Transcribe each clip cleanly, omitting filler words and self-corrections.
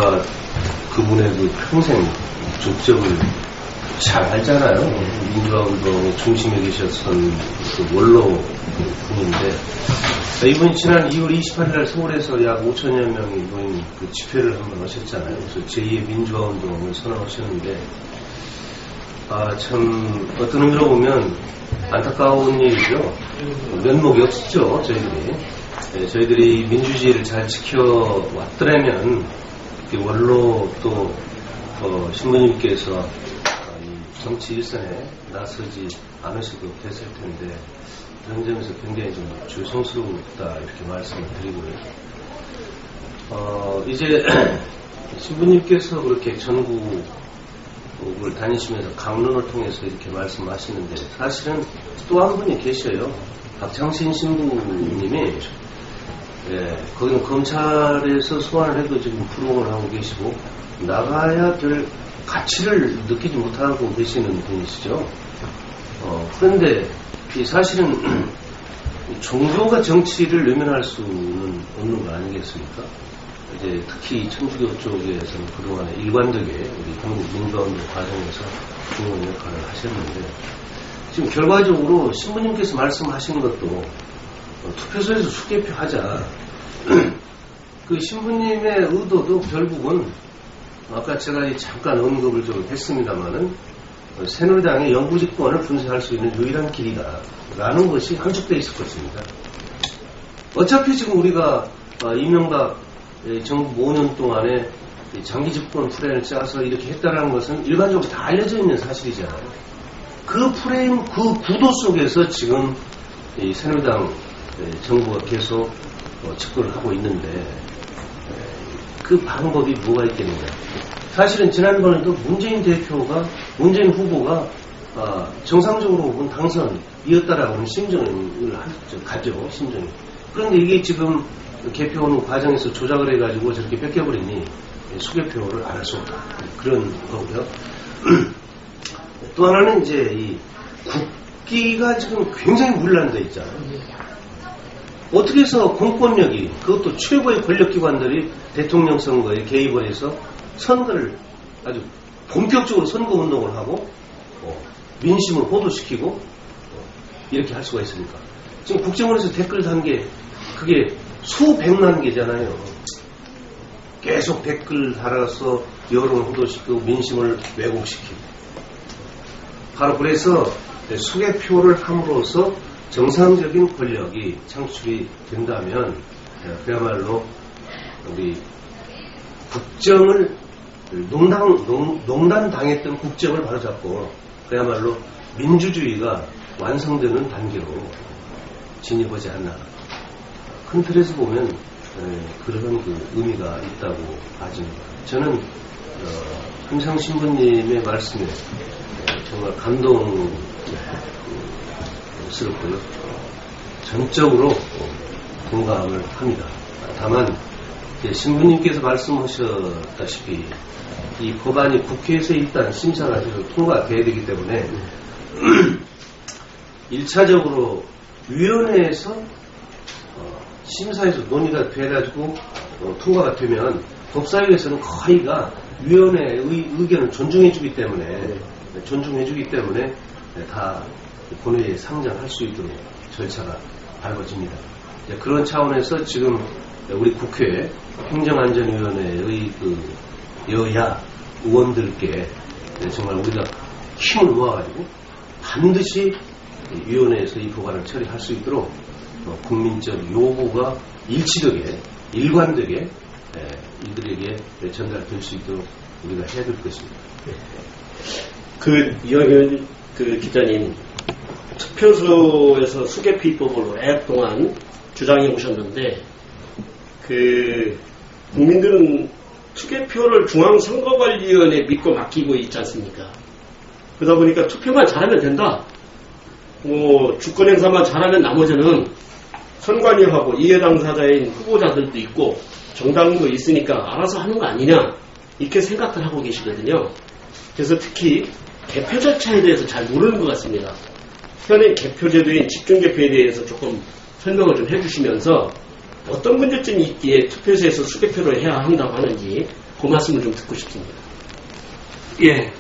제가 그분의 그 평생 족적을 잘 알잖아요. 민주화 운동의 중심에 계셨던 그 원로 분인데, 이분이 지난 2월 28일 날 서울에서 약 5천여 명이 모인 그 집회를 한번 하셨잖아요. 그래서 제2의 민주화 운동을 선언하셨는데, 참 어떤 의미로 보면 안타까운 일이죠. 면목이 없었죠, 저희들이. 저희들이 민주주의를 잘 지켜왔더라면 원로 또 신부님께서 이 정치 일선에 나서지 않으셔도 됐을 텐데, 그런 점에서 굉장히 좀 죄송스럽다 이렇게 말씀을 드리고요. 이제 신부님께서 그렇게 전국을 다니시면서 강론을 통해서 이렇게 말씀하시는데, 사실은 또 한 분이 계셔요. 박창신 신부님이, 거기는 검찰에서 소환을 해도 지금 불응을 하고 계시고 나가야 될 가치를 느끼지 못하고 계시는 분이시죠. 그런데 사실은 종교가 정치를 외면할 수는 없는 거 아니겠습니까? 이제 특히 천주교 쪽에서는 그동안에 일관되게 우리 한국 민주화운동 과정에서 중요한 역할을 하셨는데, 지금 결과적으로 신부님께서 말씀하신 것도 투표소에서 수개표 하자. 그 신부님의 의도도 결국은 아까 제가 잠깐 언급을 좀 했습니다만은 새누리당의 영구집권을 분쇄할 수 있는 유일한 길이다 라는 것이 함축되어 있을 것입니다. 어차피 지금 우리가 이명박 정부 5년 동안에 장기집권 플랜을 짜서 이렇게 했다는 것은 일반적으로 다 알려져 있는 사실이잖아요. 그 프레임, 그 구도 속에서 지금 이 새누리당 정부가 계속 집권을 하고 있는데, 그 방법이 뭐가 있겠느냐. 사실은 지난번에도 문재인 후보가 정상적으로 본 당선이었다라고 심정을 가죠, 심정이. 그런데 이게 지금 개표 과정에서 조작을 해가지고 저렇게 뺏겨버리니 수개표를 안 할 수 없다. 그런 거고요. 또 하나는 이제 이 국기가 지금 굉장히 문란돼 있잖아요. 어떻게 해서 공권력이, 그것도 최고의 권력기관들이 대통령 선거에 개입을 해서 선거를 아주 본격적으로 선거운동을 하고 민심을 호도시키고 이렇게 할 수가 있습니까? 지금 국정원에서 댓글 단 게 그게 수백만 개잖아요. 계속 댓글 달아서 여론을 호도시키고 민심을 왜곡시키고. 바로 그래서 수개표를 함으로써 정상적인 권력이 창출이 된다면 그야말로 우리 국정을 농단당했던 국정을 바로잡고 그야말로 민주주의가 완성되는 단계로 진입하지 않나. 큰 틀에서 보면 그런 그 의미가 있다고 봐집니다. 저는 함상 신부님의 말씀에 정말 감동스럽고요. 전적으로 공감을 합니다. 다만 신부님께서 말씀하셨다시피 이 법안이 국회에서 일단 심사가 돼서 통과돼야 되기 때문에 1차적으로 위원회에서 심사에서 논의가 돼가지고 통과가 되면 법사위에서는 거의가 위원회의 의견을 존중해주기 때문에 다 본회의에 상정할 수 있도록 절차가 밟아집니다. 그런 차원에서 지금 우리 국회 행정안전위원회의 그 여야 의원들께 정말 우리가 힘을 모아가지고 반드시 위원회에서 이 법안을 처리할 수 있도록 국민적 요구가 일치되게 일관되게 이들에게 전달될 수 있도록 우리가 해야 될 것입니다. 이영현 기자님, 투표소에서 수개표 입법을 오랫동안 주장해 오셨는데, 국민들은 투개표를 중앙선거관리위원회에 믿고 맡기고 있지 않습니까? 그러다 보니까 투표만 잘하면 된다. 주권 행사만 잘하면 나머지는 선관위하고 이해 당사자인 후보자들도 있고 정당도 있으니까 알아서 하는 거 아니냐, 이렇게 생각들 하고 계시거든요. 그래서 특히 개표 절차에 대해서 잘 모르는 것 같습니다. 현행 개표제도인 집중개표에 대해서 조금 설명을 좀 해주시면서 어떤 문제점이 있기에 투표소에서 수개표를 해야 한다고 하는지 그 말씀을 좀 듣고 싶습니다. 예.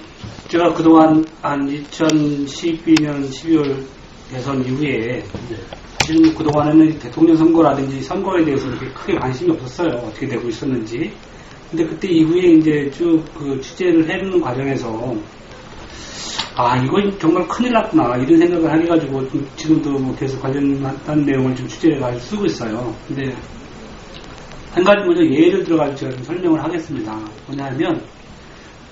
제가 그동안 한 2012년 12월 대선 이후에 지금 그동안에는 대통령 선거라든지 선거에 대해서 이렇게 크게 관심이 없었어요. 어떻게 되고 있었는지. 근데 그때 이후에 이제 쭉 그 취재를 해보는 과정에서 이건 정말 큰일 났구나 이런 생각을 하게 가지고 지금도 뭐 계속 관련한 내용을 좀 취재해가지고 쓰고 있어요. 근데 한 가지 먼저 예를 들어가지고 제가 좀 설명을 하겠습니다. 뭐냐면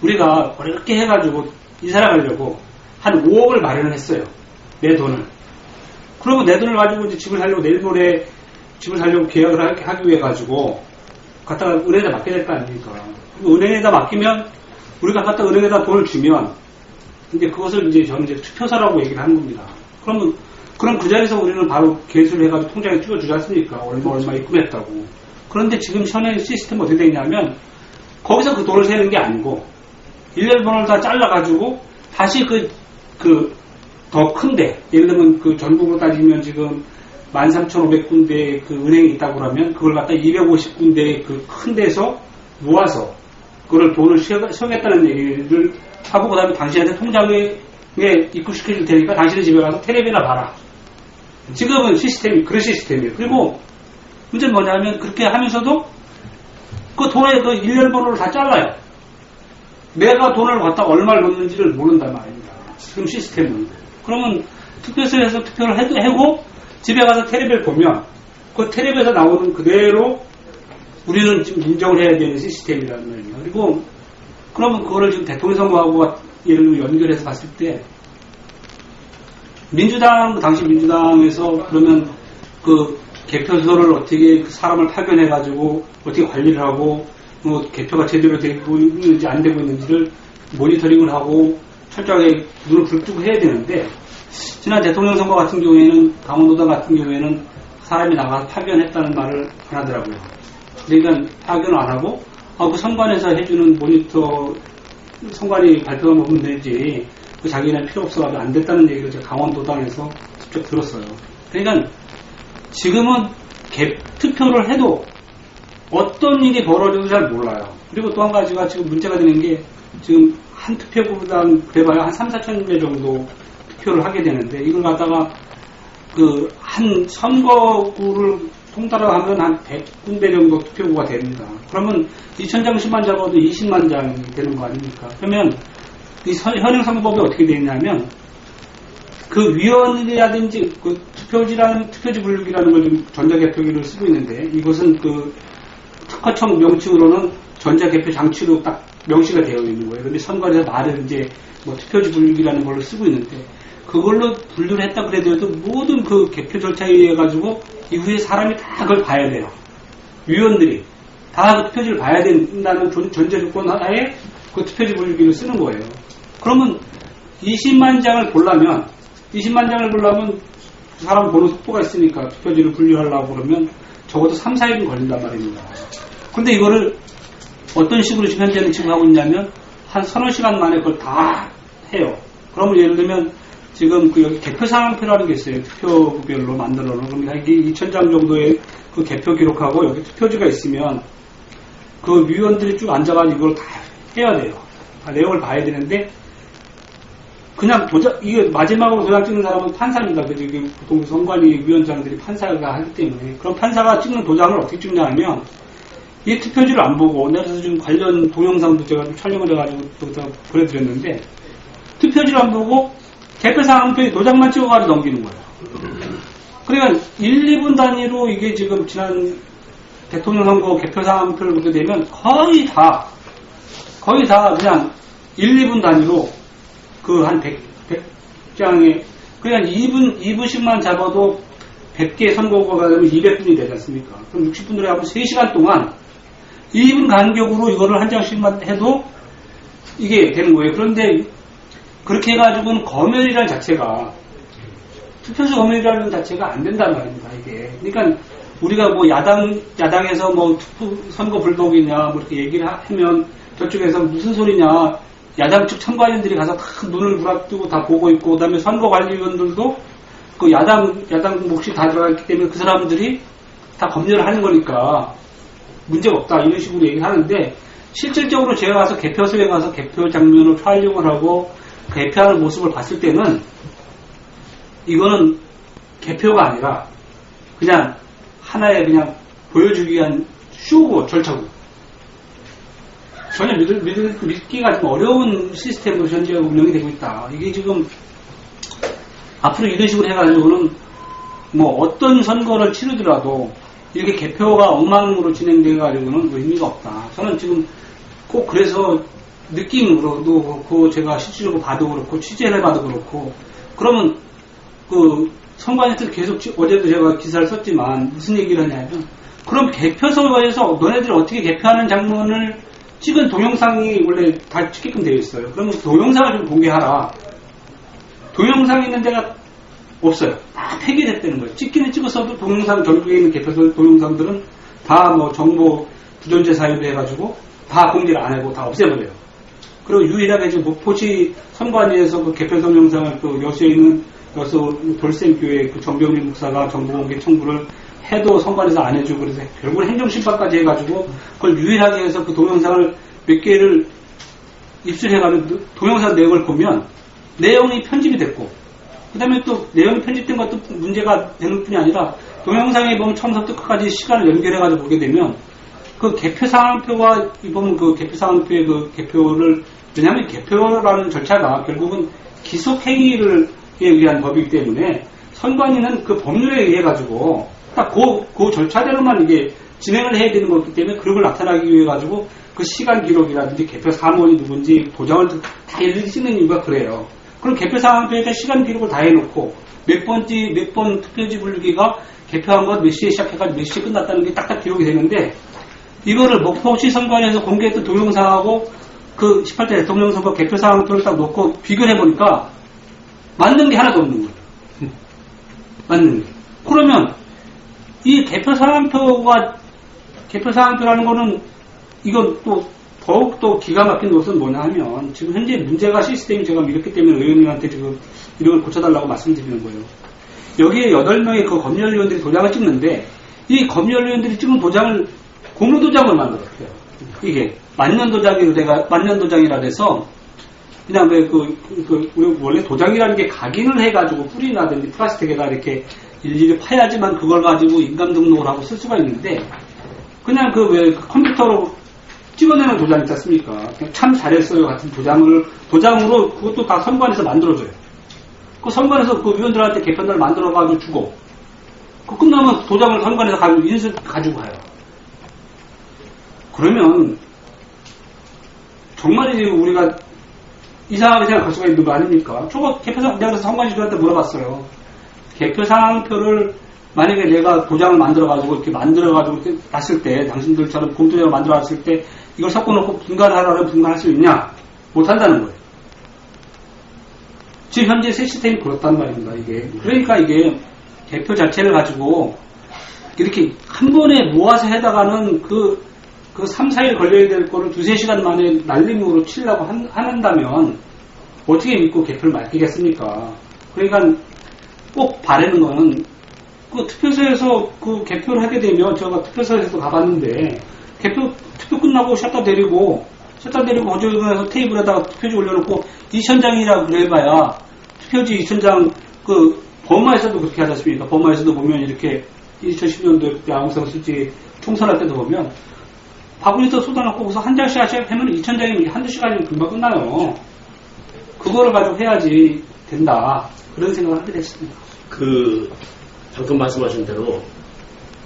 우리가 어렵게 해가지고 이사를 가려고 한 5억을 마련을 했어요. 내 돈을. 그러고 내 돈을 가지고 이제 집을 살려고 내일 모레 집을 살려고 계약을 하기 위해 가지고 갖다가 은행에다 맡겨야 될 거 아닙니까? 은행에다 맡기면 우리가 갖다 은행에다 돈을 주면 이제 그것을 이제 저는 이제 투표사라고 얘기를 하는 겁니다. 그럼 그 자리에서 우리는 바로 계수를 해가지고 통장에 찍어주지 않습니까? 얼마 입금했다고. 그런데 지금 현행 시스템 어떻게 되냐면 거기서 그 돈을 세는 게 아니고 일렬 번호를 다 잘라가지고 다시 더 큰데 예를 들면 그 전국으로 따지면 지금 13,500군데 그 은행이 있다고 그러면 그걸 갖다 250군데 그 큰 데서 모아서 그걸 돈을 세우겠다는 얘기를 하고 그다음에 당신한테 통장에 입금시켜줄 테니까 당신의 집에 가서 텔레비나 봐라. 지금은 시스템이 그런 시스템이에요. 그리고 문제는 뭐냐면 그렇게 하면서도 그 돈에 그 일렬 번호를 다 잘라요. 내가 돈을 갖다 얼마를 넣는지를 모른단 말입니다. 지금 시스템은. 그러면 투표소에서 투표를 하고 집에 가서 텔레비를 보면 그 텔레비에서 나오는 그대로 우리는 지금 인정을 해야 되는 시스템이라는 말이에요. 그리고 그러면 그거를 지금 대통령 선거하고 예를 들어 연결해서 봤을 때 당시 민주당에서 그러면 그 개표소를 어떻게 그 사람을 파견해가지고 어떻게 관리를 하고 뭐 개표가 제대로 되고 있는지 안 되고 있는지를 모니터링을 하고 철저하게 눈을 불뜨고 해야 되는데 지난 대통령 선거 같은 경우에는 강원도당 같은 경우에는 사람이 나가서 파견했다는 말을 안 하더라고요. 그러니까 파견을 안 하고 그 선관에서 해주는 모니터 선관위 발표만 보면 되지 그 자기는 필요 없어가지고 안 됐다는 얘기를 제가 강원도당에서 직접 들었어요. 그러니까 지금은 투표를 해도 어떤 일이 벌어져도 잘 몰라요. 그리고 또 한 가지가 지금 문제가 되는 게 지금 한 투표구당 그래봐야 한 3, 4천 개 정도 투표를 하게 되는데 이걸 갖다가 그 한 선거구를 통달하면 한 100군데 정도 투표구가 됩니다. 그러면 2,000장씩만 잡아도 20만 장이 되는 거 아닙니까? 그러면 이 현행 선거법이 어떻게 되어 있냐면 그 위원이라든지 그 투표지 분류기라는 걸 좀 전자개표기를 쓰고 있는데 이것은 그 특허청 명칭으로는 전자개표 장치로 딱 명시가 되어 있는 거예요. 그런데 선관위에서 말을 이제 뭐 투표지 분류기라는 걸로 쓰고 있는데 그걸로 분류를 했다 그래도 모든 그 개표 절차에 의해 가지고 이후에 사람이 다 그걸 봐야 돼요. 위원들이 다 그 투표지를 봐야 된다는 전제 조건 하에 그 투표지 분류기를 쓰는 거예요. 그러면 20만 장을 보려면 그 사람 보는 속도가 있으니까 투표지를 분류하려고 그러면 적어도 3, 4일은 걸린단 말입니다. 근데 이거를 어떤 식으로 지금 현재는 지금 하고 있냐면 한 서너 시간 만에 그걸 다 해요. 그러면 예를 들면 지금 그 여기 개표 상황표라는 게 있어요. 투표별로 만들어 놓은. 그러니까 이게 2,000장 정도의 그 개표 기록하고 여기 투표지가 있으면 그 위원들이 쭉 앉아가지고 이걸 다 해야 돼요. 다 내용을 봐야 되는데 그냥 이게 마지막으로 도장 찍는 사람은 판사입니다. 그래서 이게 보통 선관위 위원장들이 판사가 하기 때문에 그럼 판사가 찍는 도장을 어떻게 찍냐 하면 이 투표지를 안 보고 내가 지금 관련 동영상도 제가 좀 촬영을 해가지고 여기다 보내드렸는데 투표지를 안 보고 개표상황표에 도장만 찍어가지고 넘기는 거예요. 그러니까 1, 2분 단위로 이게 지금 지난 대통령 선거 개표상황표를 보게 되면 거의 다 그냥 1, 2분 단위로 그 한 100장에 그냥 2분씩만 잡아도 100개 선거구가 되면 200분이 되지 않습니까? 그럼 60분들에 하면 3시간 동안 2분 간격으로 이거를 한 장씩만 해도 이게 되는 거예요. 그런데 그렇게 해가지고는 검열이라는 자체가 투표소 검열이라는 자체가 안 된단 말입니다. 이게 그러니까 우리가 뭐 야당에서 뭐 선거 불복이냐 뭐 이렇게 얘기를 하면 저쪽에서 무슨 소리냐 야당 측 참관인들이 가서 다 눈을 부라뜨고 다 보고 있고 그다음에 선거관리위원들도 그 야당 몫이 다 들어갔기 때문에 그 사람들이 다 검열을 하는 거니까 문제가 없다 이런 식으로 얘기를 하는데 실질적으로 제가 가서 개표소에 가서 개표 장면을 촬영을 하고 개표하는 모습을 봤을 때는 이거는 개표가 아니라 그냥 하나의 그냥 보여주기 위한 쇼고 절차고 전혀 믿기가 좀 어려운 시스템으로 현재 운영이 되고 있다. 이게 지금 앞으로 이런 식으로 해가지고는 뭐 어떤 선거를 치르더라도 이렇게 개표가 엉망으로 진행돼가지고는 의미가 없다. 저는 지금 꼭 그래서 느낌으로도 그렇고 제가 실질적으로 봐도 그렇고 취재를 해봐도 그렇고 그러면 그 선관위에서 계속 어제도 제가 기사를 썼지만 무슨 얘기를 하냐면 그럼 개표소에서 너네들이 어떻게 개표하는 장면을 찍은 동영상이 원래 다 찍게끔 되어 있어요. 그러면 동영상을 좀 공개하라. 동영상 있는 데가 없어요. 다 폐기됐다는 거예요. 찍기는 찍었어도 동영상 전국에 있는 개표소 동영상들은 다 뭐 정보 부존재 사유로 해가지고 다 공개를 안 하고 다 없애버려요. 그리고 유일하게 지금 목포시 선관위에서 그 개표 동영상을 또 여수에 있는 여수 돌샘교회 그 정병민 목사가 정보 공개 청구를 해도 선관위에서 안 해주고 그래서 결국 행정심판까지 해가지고 그걸 유일하게 해서 그 동영상을 몇 개를 입수해가지고 동영상 내용을 보면 내용이 편집이 됐고 그 다음에 또 내용이 편집된 것도 문제가 되는 뿐이 아니라 동영상에 보면 처음부터 끝까지 시간을 연결해가지고 보게 되면 그 개표 상황표와 보면 그 개표 상황표의 그 개표를 왜냐하면 개표라는 절차가 결국은 기속행위를 위한 법이기 때문에 선관위는 그 법률에 의해 가지고 딱 그 절차대로만 이게 진행을 해야 되는 거기 때문에 그걸 나타나기 위해 가지고 그 시간 기록이라든지 개표 사무원이 누군지 도장을 다 일일이 찍는 이유가 그래요. 그럼 개표 상황표에다 시간 기록을 다 해놓고 몇 번 투표지 분류기가 개표한 것 몇 시에 시작해가지고 몇 시에 끝났다는 게 딱딱 기록이 되는데 이거를 목포시 선관위에서 공개했던 동영상하고 그 18대 대통령 선거 개표 상황표를 딱 놓고 비교를 해보니까 맞는 게 하나도 없는 거예요. 맞는 게. 그러면 이 개표 상황표라는 거는 이건 또 더욱더 기가 막힌 것은 뭐냐 하면 지금 현재 문제가 시스템이 제가 이렇기 때문에 의원님한테 지금 이런 걸 고쳐달라고 말씀드리는 거예요. 여기에 8명의 그 검열위원들이 도장을 찍는데 이 검열위원들이 찍은 도장을 고무도장을 만들었어요. 이게 만년도장이라 해서 그냥 왜 우리 원래 도장이라는 게 각인을 해가지고 뿌리라든지 플라스틱에다 이렇게 일일이 파야지만 그걸 가지고 인감 등록을 하고 쓸 수가 있는데 그냥 왜 컴퓨터로 찍어내는 도장 있지 않습니까? 참 잘했어요 같은 도장으로 그것도 다 선관에서 만들어줘요. 그 선관에서 그 위원들한테 개편을 만들어가지고 주고 그 끝나면 도장을 선관에서 가지고 가요. 그러면 정말 우리가 이상하게 생각할 수가 있는 거 아닙니까? 저거 개표상 내가 선관위원한테 물어봤어요. 개표상표를 만약에 내가 도장을 만들어가지고 이렇게 놨을 때 당신들처럼 공도장을 만들어놨을 때 이걸 섞어놓고 분간하라면 분간할 수 있냐? 못한다는 거예요. 지금 현재 시스템이 그렇단 말입니다. 이게 그러니까 이게 개표 자체를 가지고 이렇게 한 번에 모아서 해다가는 그 3, 4일 걸려야 될 거를 2-3시간 만에 날림으로 치려고 한다면 어떻게 믿고 개표를 맡기겠습니까? 그러니까 꼭 바라는 거는 그 투표소에서 그 개표를 하게 되면 제가 투표소에서도 가봤는데 투표 끝나고 샷다 데리고 어저께서 테이블에다가 투표지 올려놓고 2,000장이라고 그래봐야 투표지 2,000장 그 버마에서도 그렇게 하지 않습니까? 버마에서도 보면 이렇게 2010년도 때 아웅산 수치 총선할 때도 보면 바구니에서 쏟아놓고 거기서 한 장씩 하면 2,000장이면 한두 시간이면 금방 끝나요. 그거를 가지고 해야지 된다. 그런 생각을 하게 됐습니다. 방금 말씀하신 대로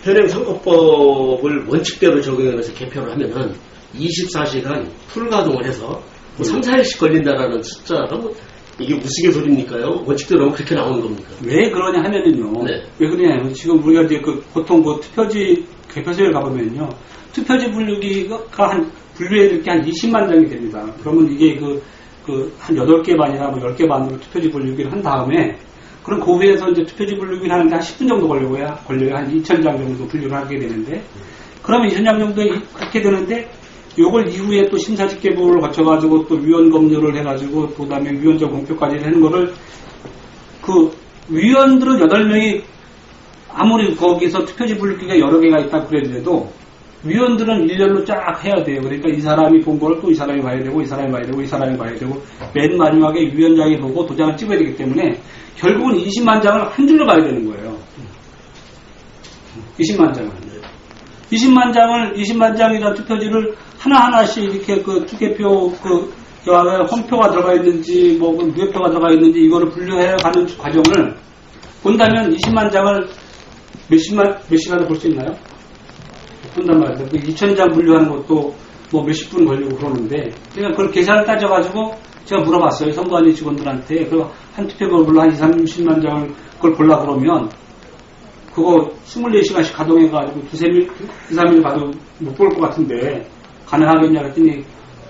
현행 선거법을 원칙대로 적용해서 개표를 하면은 24시간 풀가동을 해서 3, 4일씩 걸린다라는 숫자가 이게 우스갯소리입니까요? 원칙대로 하면 그렇게 나오는 겁니까? 왜 그러냐 하면은요. 네. 왜 그러냐면 지금 우리가 이제 보통 투표지 개표소에 가보면요. 투표지 분류기가 분류해야 될 게 한 20만 장이 됩니다. 그러면 이게 한 8개 반이나 10개 반으로 투표지 분류기를 한 다음에 그럼 그 후에서 이제 투표지 분류기를 하는데 한 10분 정도 걸려요. 한 2,000장 정도 분류를 하게 되는데 그러면 2,000장 정도 그렇게 되는데 요걸 이후에 또 심사집계부를 거쳐가지고 또 위원 검열을 해가지고 또 그다음에 위원장 공표까지 하는 거를 그 위원들은 8명이 아무리 거기서 투표지 분류기가 여러 개가 있다 그래도 위원들은 일렬로 쫙 해야 돼요. 그러니까 이 사람이 본 거를 또 이 사람이 봐야 되고, 이 사람이 봐야 되고, 이 사람이 봐야 되고, 맨 마지막에 위원장이 보고 도장을 찍어야 되기 때문에 결국은 20만 장을 한 줄로 봐야 되는 거예요. 20만 장을. 20만 장이라는 투표지를 하나하나씩 이렇게 그 투개표, 홈표가 들어가 있는지, 무효표가 들어가 있는지, 이거를 분류해 가는 과정을 본다면 20만 장을 몇 시간에 볼 수 있나요? 본단 말이에요. 2,000장 분류하는 것도 몇십 분 걸리고 그러는데, 제가 그걸 계산을 따져가지고 제가 물어봤어요. 선관위 직원들한테. 그 한 투표구로 한 30만 장을 그걸 보려고 그러면, 그거 24시간씩 가동해가지고 2, 3일 봐도 못 볼 것 같은데, 가능하겠냐 그랬더니,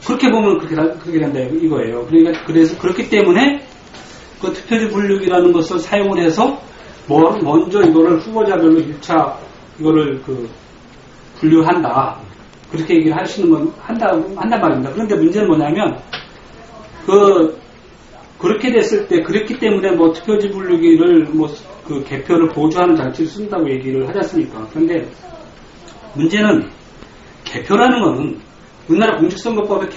그렇게 보면 그렇게 된다 이거예요. 그러니까, 그래서 그렇기 때문에 그 투표지 분류기라는 것을 사용을 해서, 먼저 이거를 후보자별로 1차 이거를 분류한다. 그렇게 얘기를 한단 말입니다. 그런데 문제는 뭐냐면, 그렇게 됐을 때, 그랬기 때문에 투표지 분류기를 개표를 보조하는 장치를 쓴다고 얘기를 하지 않습니까? 그런데 문제는 개표라는 거는 우리나라 공직선거법에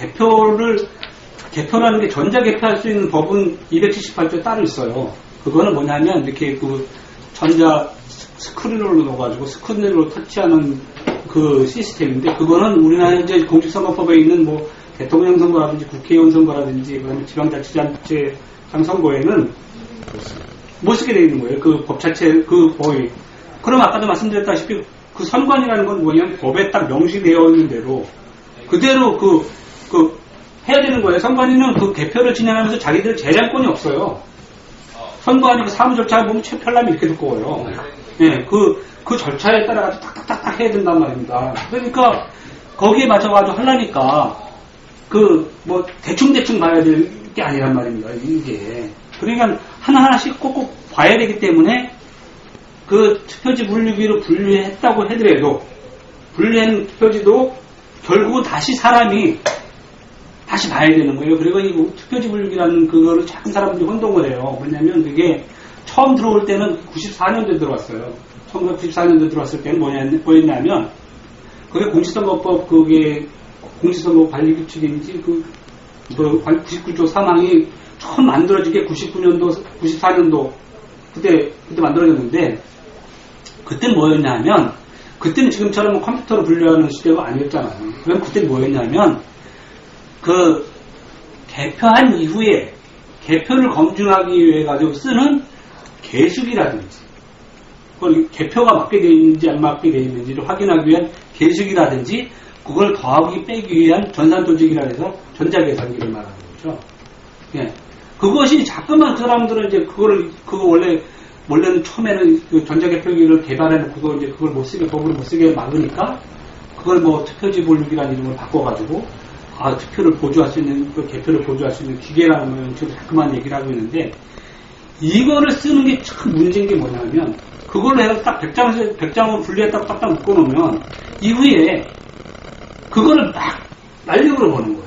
개표라는 게 전자개표할 수 있는 법은 278조에 따로 있어요. 그거는 뭐냐면 이렇게 전자 스크린으로 넣어가지고 스크린으로 터치하는 그 시스템인데, 그거는 우리나라 이제 공직선거법에 있는 대통령 선거라든지 국회의원 선거라든지 그다음에 지방자치단체장 선거에는 못 쓰게 되어 있는 거예요. 그 법 자체, 그 법이. 그럼 아까도 말씀드렸다시피 그 선관위라는 건 뭐냐면 법에 딱 명시되어 있는 대로 그대로 해야 되는 거예요. 선관위는 그 개표를 진행하면서 자기들 재량권이 없어요. 선관위 그 사무 절차를 보면 최편람이 이렇게 두꺼워요. 예, 그 절차에 따라가지고 딱딱딱딱 해야 된단 말입니다. 그러니까 거기에 맞춰가지고 하려니까 대충 봐야 될 게 아니란 말입니다. 이게. 그러니까 하나하나씩 꼭꼭 봐야 되기 때문에 그 투표지 분류기로 분류했다고 하더라도 분류한 투표지도 결국은 다시 사람이 다시 봐야 되는 거예요. 그리고 이 투표지 분류기라는 그거를 자꾸 사람들이 혼동을 해요. 뭐냐면 그게 처음 들어올 때는 94년도에 들어왔어요. 1994년도에 들어왔을 때는 뭐였냐면 그게 공직선거법 공직선거 관리규칙인지 99조 3항이 처음 만들어지게 99년도, 94년도 그때 만들어졌는데, 그때는 뭐였냐면, 그때는 지금처럼 컴퓨터로 분류하는 시대가 아니었잖아요. 그럼 그때는 뭐였냐면, 개표한 이후에 개표를 검증하기 위해 가지고 쓰는 계수기라든지, 그걸 개표가 맞게 되어 있는지 안 맞게 되어 있는지를 확인하기 위한 계수기라든지, 그걸 더하기 빼기 위한 전산조직이라 해서 전자계산기를 말하는 거죠. 예. 그것이 자꾸만 그 사람들은 이제 원래는 처음에는 그 전자개표기를 개발해놓고 그걸 법으로 못 쓰게 막으니까 그걸 투표지 분류기라는 이름을 바꿔가지고 투표를 보조할 수 있는, 개표를 보조할 수 있는 기계라는 걸 지금 자꾸만 얘기를 하고 있는데, 이거를 쓰는 게 참 문제인 게 뭐냐면, 그걸로 해서 딱 100장을 분리했다고 딱딱 묶어놓으면 이후에 그거를 막 날려버려 보는 거예요.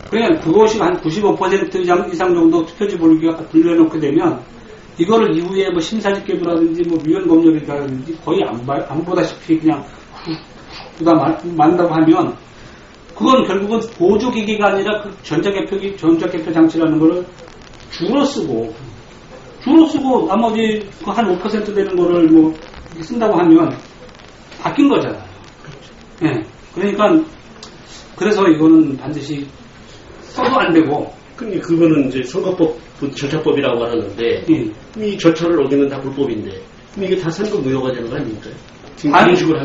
그러니까 그것이 한 95% 이상 정도 투표지 분류기가 분류해놓게 되면 이거를 이후에 심사집계부라든지 위원 검열이라든지 거의 안 보다시피 그냥 만다고 하면, 그건 결국은 보조기기가 아니라 그 전자개표 장치라는 거를 주로 쓰고 나머지 한 5% 되는 거를 쓴다고 하면 바뀐 거잖아요. 예. 그러니까 그래서 이거는 반드시 써도 안 되고. 근데 그거는 이제 선거법 절차법이라고 하는데, 이 절차를 어기는 다 불법인데, 그럼 이게 다 선거 무효가 되는 거 아닙니까?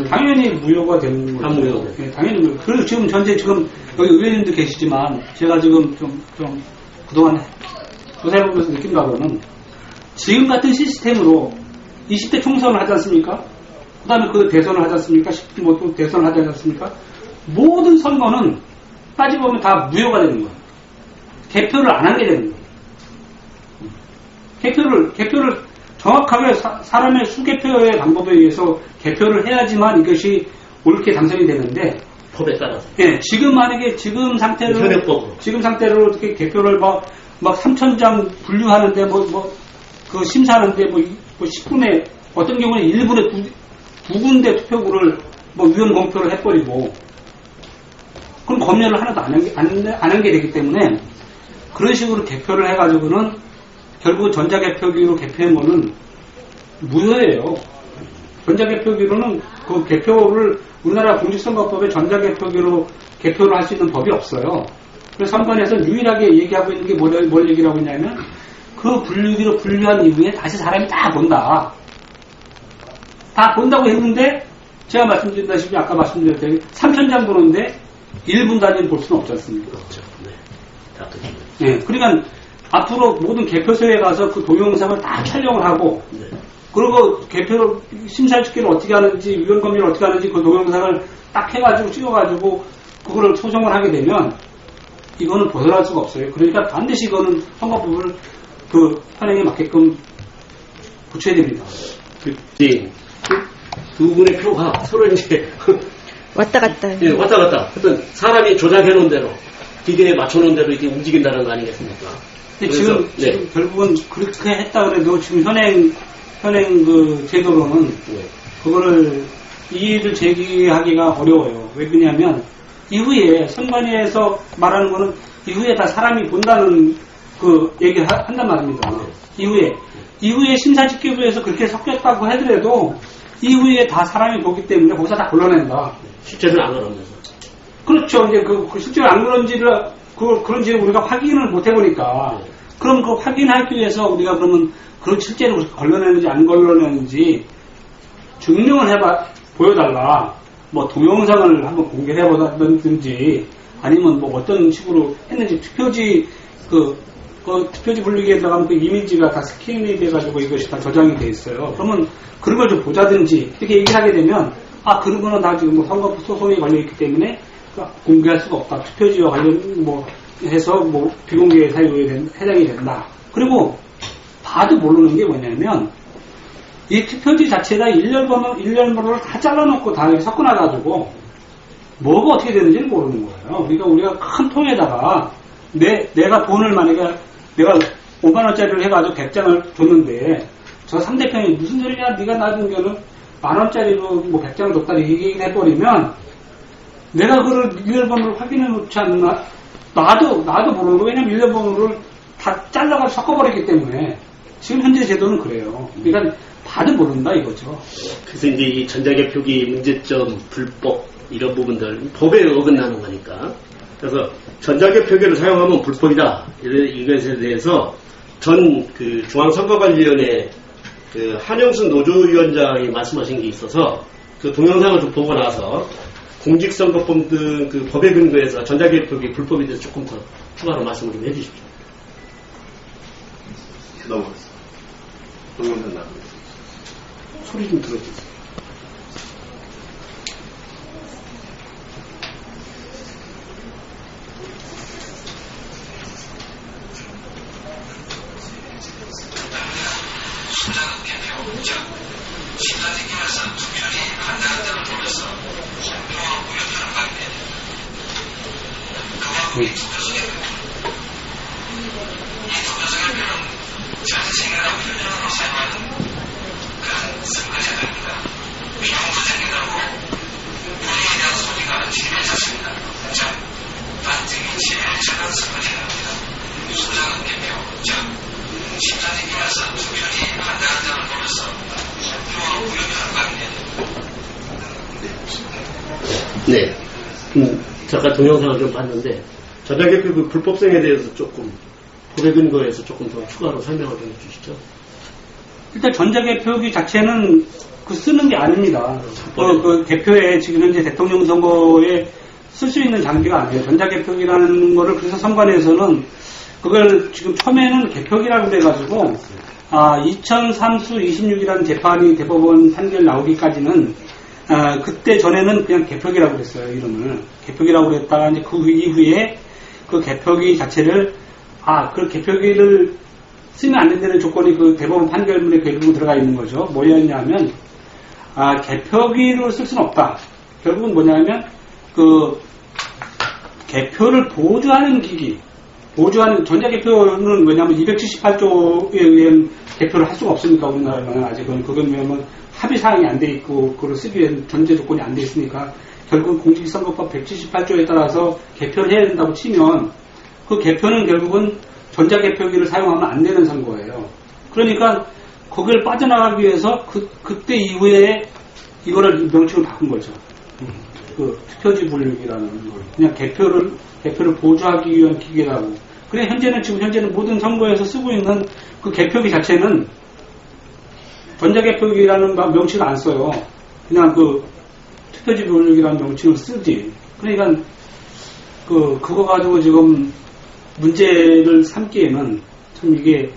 당연히 무효가 되는 거죠. 다 무효가. 네, 당연히 무효. 그리고 지금 여기 의원님도 계시지만, 제가 지금 좀 그동안 조사해보면서 느낀 바로는, 지금 같은 시스템으로 20대 총선을 하지 않습니까? 그 다음에 대선을 하지 않습니까? 또 대선을 하지 않습니까? 모든 선거는 따지보면 다 무효가 되는 거예요. 개표를 안 하게 되는 거예요. 개표를 정확하게 사람의 수개표의 방법에 의해서 개표를 해야지만 이것이 옳게 당선이 되는데, 법에 따라서. 예, 지금 상태로 어떻게 개표를 막 3,000장 분류하는데 심사하는데 10분에 어떤 경우는 1분에 9군데 투표구를 뭐 위헌 공표를 해버리고 그럼 검열을 하나도 안 한 게 되기 때문에 그런 식으로 개표를 해가지고는 결국 전자개표기로 개표한 거는 무효예요. 전자개표기로는 그 개표를 우리나라 공직선거법에 전자개표기로 개표를 할 수 있는 법이 없어요. 그래서 선관위에서 유일하게 얘기하고 있는 게 뭘 얘기를 하고 있냐면 그 분류기로 분류한 이후에 다시 사람이 다 본다. 다 본다고 했는데 제가 말씀드렸다시피 아까 말씀드렸다시피 3,000장 보는데 1분 단위를 볼 수는 없지 않습니까? 그렇죠. 네. 다 그렇죠. 네. 그러니까 앞으로 모든 개표소에 가서 그 동영상을 다 촬영을 하고 네. 그리고 개표 심사집계를 어떻게 하는지 위원 검열을 어떻게 하는지 그 동영상을 딱 해가지고 찍어가지고 그거를 소송을 하게 되면 이거는 벗어날 수가 없어요. 그러니까 반드시 이거는 선거법을 그 현행에 맞게끔 고쳐야 됩니다. 두 분의 표가 서로 이제 왔다 갔다. 예, 왔다 갔다. 하여튼 사람이 조작해놓은 대로 기계에 맞춰놓은 대로 이렇게 움직인다는 거 아니겠습니까? 근데 그래서, 지금 결국은 그렇게 했다 그래도 지금 현행 그 제도로는 그거를 이의를 제기하기가 어려워요. 왜 그러냐면 이후에 선관위에서 말하는 거는 이후에 다 사람이 본다는 그 얘기를 한단 말입니다. 이후에 심사집계부에서 그렇게 섞였다고 하더라도 이후에 다 사람이 보기 때문에 거기서 다 걸러낸다. 실제로는 안 그러면서. 그렇죠. 이제 그 실제로 안 그런지를 우리가 확인을 못 해보니까 그럼 그 확인하기 위해서 우리가 그러면 그런 실제로 걸러내는지 안 걸러내는지 증명을 보여달라. 뭐 동영상을 한번 공개를 해보든지 아니면 뭐 어떤 식으로 했는지 투표지 투표지 분류기에 들어가면 그 이미지가 다 스캔이 돼가지고 이것이 다 저장이 돼 있어요. 그러면 그런 걸 좀 보자든지 이렇게 얘기를 하게 되면 그런 거는 다 지금 뭐 선거법 소송이 걸려있기 때문에 공개할 수가 없다. 투표지와 관련 해서 비공개 사유에 해당이 된다. 그리고 봐도 모르는 게 뭐냐면 이 투표지 자체가 일렬번호를 다 잘라놓고 다 이렇게 섞어놔가지고 뭐가 어떻게 되는지를 모르는 거예요. 그러니까 우리가 큰 통에다가 내가 돈을 만약에 내가 5만원짜리를 해가지고 100장을 줬는데 저 상대편이 무슨 소리냐 네가 놔준 거는 10,000원짜리로 100장을 줬다 얘기를 해버리면 내가 그걸 일렬번호를 확인해 놓지 않나 나도 모르는 거. 왜냐면 일렬번호를 다 잘라가지고 섞어버렸기 때문에 지금 현재 제도는 그래요. 그러니까 봐도 모른다 이거죠. 그래서 이제 이 전자개표기 문제점, 불법 이런 부분들 법에 어긋나는 거니까. 그래서 전자개표기를 사용하면 불법이다. 이것에 대해서 전 그 중앙선거관리위원회 그 한영순 노조위원장이 말씀하신 게 있어서 그 동영상을 좀 보고 나서 공직선거법 등 그 법에 근거해서 전자개표기 불법에 대해서 조금 더 추가로 말씀을 좀 해주십시오. 넘어갔어. 동영상 나가고 소리 좀 들어주세요. 네. 잠깐 동영상을 좀 봤는데 전자개표 불법성에 대해서 조금 법에 근거해서 조금 더 추가로 설명을 좀 해주시죠. 일단 전자개표기 자체는 쓰는 게 아닙니다. 그 개표에 지금 현재 대통령 선거에 쓸 수 있는 장비가 아니에요. 전자개표기라는 거를 그래서 선관위에서는 그걸 지금 처음에는 개표기라고 그래가지고 2003수 26이라는 재판이 대법원 판결 나오기까지는 그때 전에는 그냥 개표기라고 그랬어요. 이름을 개표기라고 그랬다가 이제 그 이후에 그 개표기 자체를 그 개표기를 쓰면 안 된다는 조건이 그 대법원 판결문에 결국은 들어가 있는 거죠. 뭐였냐면 개표기로 쓸 수는 없다. 결국은 뭐냐면 그 개표를 보조하는 기기 보조하는 전자개표는 왜냐하면 278조에 의한 개표를 할 수가 없으니까 우리나라는 아직은 그건 왜냐면 합의사항이 안 돼 있고 그걸 쓰기 위한 전제 조건이 안 돼 있으니까 결국 공직선거법 178조에 따라서 개표를 해야 된다고 치면 그 개표는 결국은 전자개표기를 사용하면 안 되는 선거예요. 그러니까 거기를 빠져나가기 위해서 그때 이후에 이거를 명칭을 바꾼 거죠. 그 투표지 분류기라는 걸. 그냥 개표를 보조하기 위한 기계라고. 그래 지금 현재는 모든 선거에서 쓰고 있는 그 개표기 자체는 전자개표기라는 명칭을 안 써요. 그냥 그 투표지 분류기라는 명칭을 쓰지. 그러니까 그거 가지고 지금 문제를 삼기에는 참 이게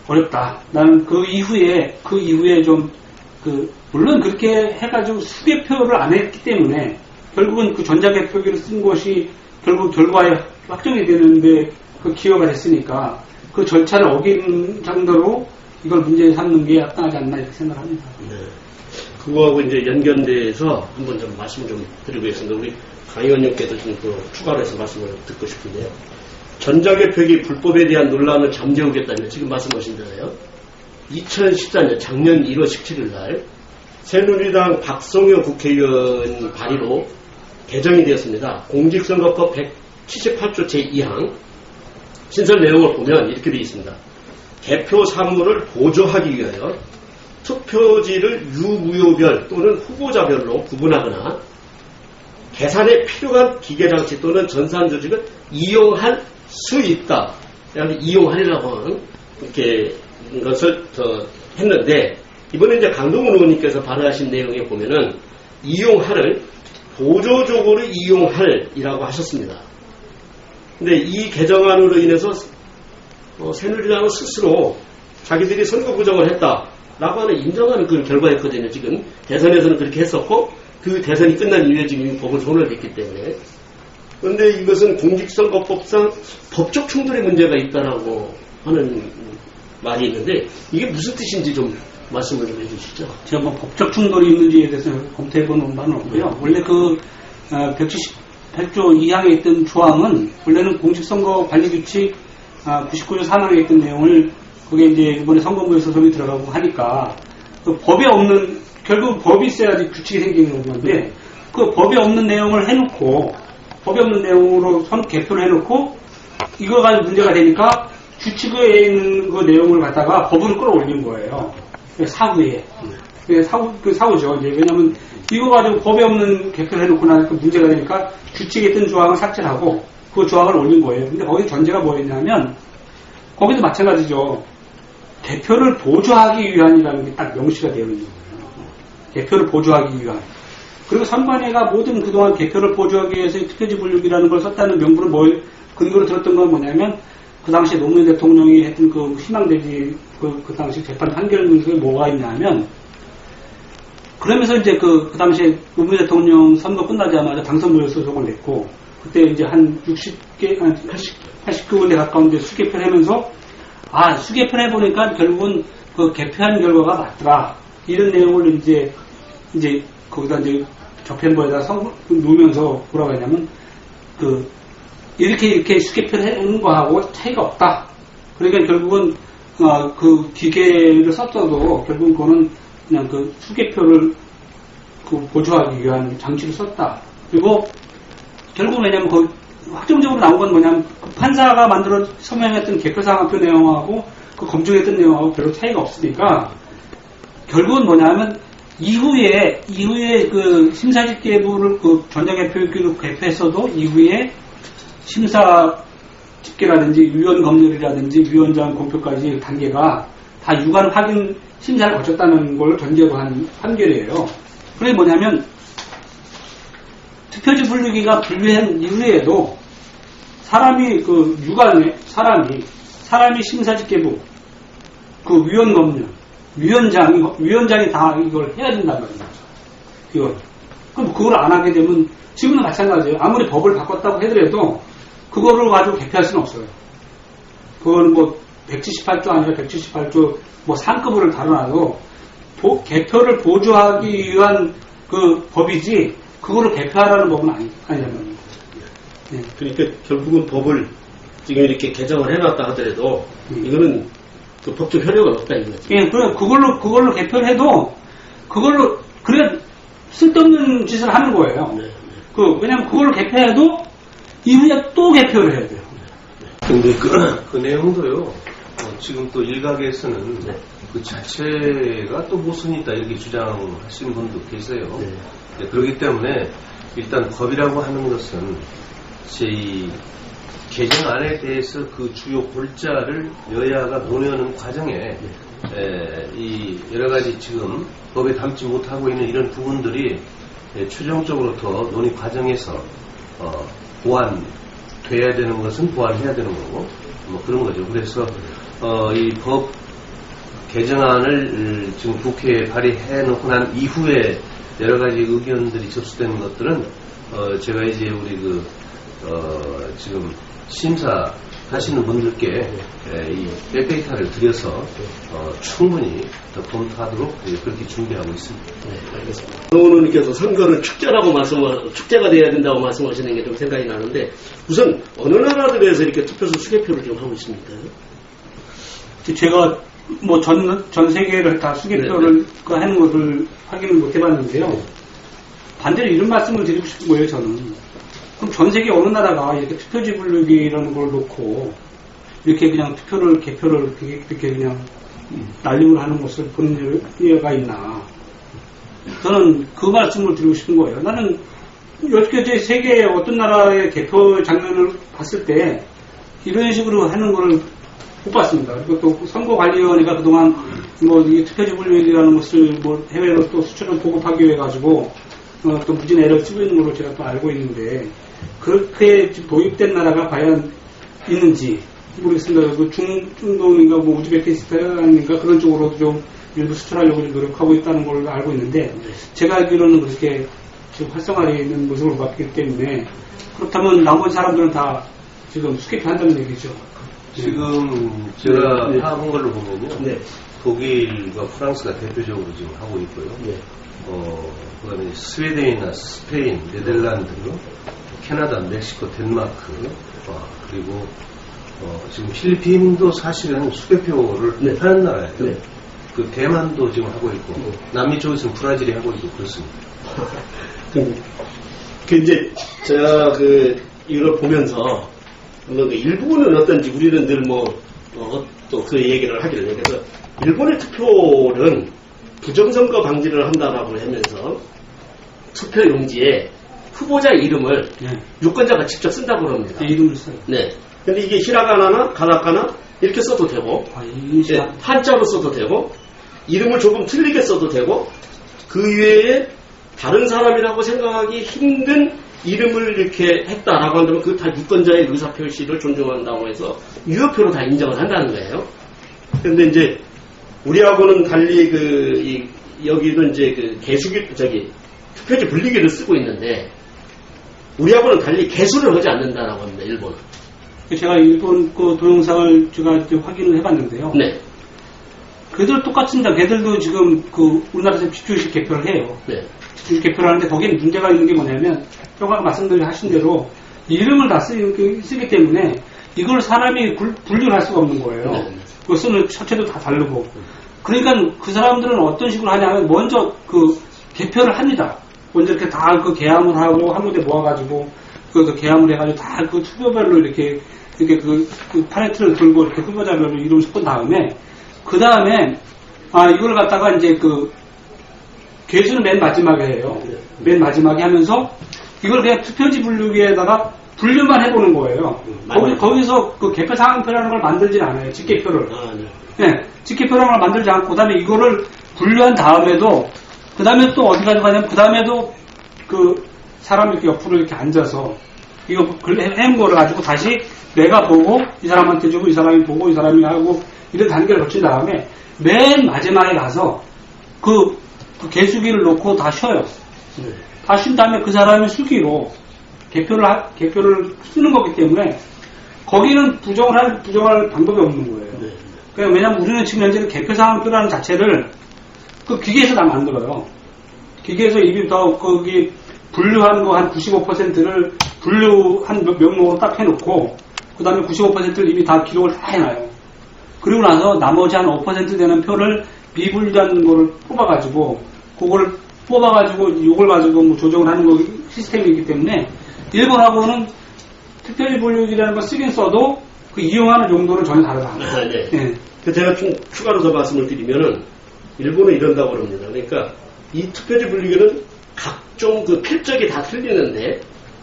어렵다. 나는 그 이후에 좀 물론 그렇게 해가지고 수개표를 안 했기 때문에 결국은 그 전자개표기를 쓴 것이 결국 결과에 확정이 되는데 그 기여가 됐으니까 그 절차를 어긴 정도로 이걸 문제 삼는 게 합당하지 않나 이렇게 생각합니다. 네. 그거하고 이제 연결돼서 한번 좀 말씀 좀 드리겠습니다. 우리 강 의원님께도 좀 또 추가로 해서 말씀을 듣고 싶은데요. 전자개표기 불법에 대한 논란을 잠재우겠다는 지금 말씀하신 대로요. 2014년 작년 1월 17일 날 새누리당 박성효 국회의원 발의로 개정이 되었습니다. 공직선거법 178조 제2항 신설 내용을 보면 이렇게 되어 있습니다. 개표 사무를 보조하기 위하여 투표지를 유무효별 또는 후보자별로 구분하거나 계산에 필요한 기계장치 또는 전산조직을 이용할 수 있다. 이용하리라고 하는 이렇게 것을 했는데 이번에 이제 강동원 의원님께서 발의하신 내용에 보면은 이용할을 보조적으로 이용할이라고 하셨습니다. 근데 이 개정안으로 인해서 새누리당은 스스로 자기들이 선거 부정을 했다라고 하는 인정하는 그 결과였거든요. 지금 대선에서는 그렇게 했었고 그 대선이 끝난 이후에 지금 법을 소멸했기 때문에. 그런데 이것은 공직선거법상 법적 충돌의 문제가 있다라고 하는 말이 있는데 이게 무슨 뜻인지 좀 말씀을 좀 해주시죠. 제가 뭐 법적 충돌이 있는지에 대해서 검토해보는 바는 없고요. 원래 그 178조 2항에 있던 조항은 원래는 공직선거 관리규칙 99조 3항에 있던 내용을 그게 이제 이번에 선거부에서 소송이 들어가고 하니까 그 법에 없는 결국 법이 있어야지 규칙이 생기는 건데 그 법에 없는 내용을 해놓고 법에 없는 내용으로 개표를 해놓고 이거 가지고 문제가 되니까 규칙에 있는 그 내용을 갖다가 법으로 끌어올린 거예요. 사후에. 사후죠. 이제 왜냐면 이거 가지고 법에 없는 개표를 해놓고 나니까 문제가 되니까 규칙에 있던 조항을 삭제하고 그 조항을 올린 거예요. 근데 거기 전제가 뭐였냐면 거기도 마찬가지죠. 개표를 보조하기 위한이라는 게 딱 명시가 되어 있는 거예요. 개표를 보조하기 위한. 그리고 선관위가 모든 그동안 개표를 보조하기 위해서 투표지 분류기라는 걸 썼다는 명분을 근거로 들었던 건 뭐냐면 그 당시에 노무현 대통령이 했던 그 희망대지 그 당시 재판 판결 문서에 뭐가 있냐면 그러면서 이제 그 당시에 노무현 대통령 선거 끝나자마자 당선무효 소송을 냈고 그때 이제 한 80개월에 가까운 데 수개표를 하면서 수개표를 해보니까 결국은 그 개표한 결과가 맞더라. 이런 내용을 이제 거기다 이제 적행부에다 놓으면서 뭐라고 하냐면 이렇게 수개표를 해놓은 거하고 차이가 없다. 그러니까 결국은 그 기계를 썼어도 결국은 그거는 그냥 그 수개표를 보조하기 위한 장치를 썼다. 그리고 결국은 왜냐면 확정적으로 나온 건 뭐냐면 그 판사가 만들어 서명했던 개표상학표 내용하고 그 검증했던 내용하고 별로 차이가 없으니까 결국은 뭐냐면 이후에 그 심사집계부를 그 전자개표기로 개표했어도 이후에 심사 집계라든지 위원 검열이라든지 위원장 공표까지 단계가 다 유관 확인 심사를 거쳤다는 걸 전제로 한 판결이에요. 그게 뭐냐면 투표지 분류기가 분류한 이후에도 사람이 심사집계부 그 위원 검열 위원장이 다 이걸 해야 된단 말이죠. 그럼 그걸 안 하게 되면 지금도 마찬가지예요. 아무리 법을 바꿨다고 하더라도 그거를 가지고 개표할 수는 없어요. 그거는 뭐 178조 아니라 178조 뭐 상급을 다뤄놔도 개표를 보조하기 위한 그 법이지 그거를 개표하라는 법은 아니란 말이에요. 예. 그러니까 결국은 법을 지금 이렇게 개정을 해놨다 하더라도 이거는 그 법적 효력은 없다 이거지. 예, 그걸로 개표를 해도 그걸로 그래 쓸데없는 짓을 하는 거예요. 네. 왜냐면 그걸로 개표해도 이후에 또 개표를 해야 돼요. 근데 그 내용도요, 지금 또 일각에서는 네. 그 자체가 또 모순이다 이렇게 주장하시는 분도 계세요. 네. 네, 그렇기 때문에 일단 법이라고 하는 것은 제 개정안에 대해서 그 주요 골자를 여야가 논의하는 과정에 이 여러 가지 지금 법에 담지 못하고 있는 이런 부분들이 최종적으로 더 논의 과정에서 보완돼야 되는 것은 보완해야 되는 거고 뭐 그런 거죠. 그래서 이 법 개정안을 지금 국회에 발의해 놓고 난 이후에 여러 가지 의견들이 접수되는 것들은 제가 이제 우리 지금 심사하시는 분들께 이 백데이터를 드려서 충분히 더 검토하도록 그렇게 준비하고 있습니다. 네, 알겠습니다. 의원님께서 선거는 축제가 돼야 된다고 말씀하시는 게 좀 생각이 나는데 우선 어느 나라들에서 이렇게 투표소 수개표를 좀 하고 있습니까? 제가 뭐 전 세계를 다 수개표를 하는 것을 확인을 못 해봤는데요. 반대로 이런 말씀을 드리고 싶은 거예요, 저는. 그럼 전 세계 어느 나라가 이렇게 투표지 분류기라는 걸 놓고 이렇게 그냥 개표를 이렇게 그냥 날림을 하는 것을 보는 예가 있나. 저는 그 말씀을 드리고 싶은 거예요. 나는 이렇게 세계의 어떤 나라의 개표 장면을 봤을 때 이런 식으로 하는 거를 못 봤습니다. 그리고 또 선거관리위원회가 그동안 뭐 이 투표지 분류기라는 것을 뭐 해외로 또 수출을 보급하기 위해 가지고 또 무진 애를 쓰고 있는 걸로 제가 또 알고 있는데 그렇게 도입된 나라가 과연 있는지 모르겠습니다. 그 중동인가 뭐 우즈베키스탄인가 그런 쪽으로도 좀 일부 수출하려고 노력하고 있다는 걸 알고 있는데 제가 알기로는 그렇게 지금 활성화되어 있는 모습을 봤기 때문에 그렇다면 나머지 사람들은 다 지금 수개표한다는 얘기죠. 지금 제가 파악한 걸로 보면요. 네. 독일과 프랑스가 대표적으로 지금 하고 있고요. 네. 그다음에 스웨덴이나 스페인, 네덜란드, 캐나다, 멕시코, 덴마크, 그리고 지금 필리핀도 사실은 수개표를 하는 나라예요. 네. 그 대만도 지금 하고 있고 남미 쪽에서는 브라질이 하고 있고 그렇습니다. 이제 제가 이걸 보면서 물론 일본은 어떤지 우리는 늘 또 그 얘기를 하기를 해요. 그래서 일본의 투표는 부정선거 방지를 한다라고 하면서 투표 용지에 후보자 이름을 유권자가 직접 쓴다고 합니다. 이름을 써요. 네. 근데 이게 히라가나나 가나카나 이렇게 써도 되고, 한자로 써도 되고, 이름을 조금 틀리게 써도 되고, 그 외에 다른 사람이라고 생각하기 힘든 이름을 이렇게 했다라고 한다면 그 다 유권자의 의사표시를 존중한다고 해서 유효표로 다 인정을 한다는 거예요. 근데 이제 우리하고는 달리 여기도 이제 투표지 분리기를 쓰고 있는데 우리하고는 달리 개수를 하지 않는다라고 합니다. 일본은. 제가 일본 그 동영상을 제가 확인을 해봤는데요. 네. 걔들 똑같습니다. 걔들도 지금 우리나라에서 집주식 개표를 해요. 네. 집주식 개표를 하는데 거기에 문제가 있는 게 뭐냐면 조금 말씀하신 대로 이름을 다 쓰기 때문에 이걸 사람이 분류를 할 수가 없는 거예요. 네. 그 쓰는 처체도 다 다르고. 그러니까 그 사람들은 어떤 식으로 하냐면 먼저 개표를 합니다. 먼저 이렇게 다 계함을 하고 한 군데 모아가지고 계함을 해가지고 다 투표별로 이렇게 팔레트를 들고 이렇게 후보자별로 이름 섞은 다음에 그 다음에 이걸 갖다가 이제 개수는 맨 마지막에 해요. 맨 마지막에 하면서 이걸 그냥 투표지 분류기에다가 분류만 해보는 거예요. 거기서 개표 상황표라는 걸 만들진 않아요. 직개표를. 네. 직개표라는 걸 만들지 않고 그 다음에 이거를 분류한 다음에도 그 다음에 또 어디 가냐면 그 다음에도 사람이 이렇게 옆으로 이렇게 앉아서 이거 해온 거를 가지고 다시 내가 보고 이 사람한테 주고 이 사람이 보고 이 사람이 하고 이런 단계를 거친 다음에 맨 마지막에 가서 개수기를 놓고 다 쉬어요. 다 쉰 다음에 그 사람의 수기로 개표를 쓰는 거기 때문에 거기는 부정할 방법이 없는 거예요. 그러니까 왜냐면 우리는 지금 현재는 개표 상황표라는 자체를 기계에서 다 만들어요. 기계에서 이미 거기 분류한 거 한 95%를 분류한 명목으로 딱 해놓고 그 다음에 95%를 이미 다 기록을 다 해놔요. 그리고 나서 나머지 한 5% 되는 표를 미분류한 거를 뽑아가지고 그거를 뽑아가지고 요걸 가지고 뭐 조정을 하는 거 시스템이기 때문에 일본하고는 특별히 분류기라는 걸 쓰긴 써도 그 이용하는 용도는 전혀 다르다. 네. 네. 제가 좀 추가로 더 말씀을 드리면은 일본은 이런다고 그럽니다. 그러니까 이 투표지 분류기는 각종 그 필적이 다 틀리는데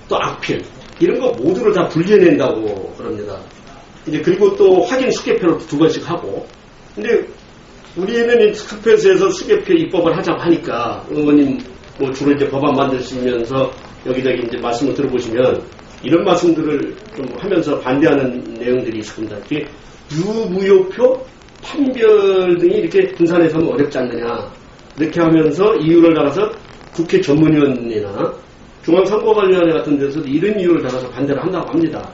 또 악필 이런 거 모두를 다 분리해낸다고 그럽니다. 이제 그리고 또 확인 수개표를 2번씩 하고 근데 우리는 이 투표소에서 수개표 입법을 하자고 하니까 의원님 뭐 주로 이제 법안 만드시면서 여기저기 이제 말씀을 들어보시면 이런 말씀들을 좀 하면서 반대하는 내용들이 있습니다. 이게 유무효표 판별 등이 이렇게 분산해서 하면 어렵지 않느냐 이렇게 하면서 이유를 달아서 국회 전문위원회나 중앙선거관리위원회 같은 데서도 이런 이유를 달아서 반대를 한다고 합니다.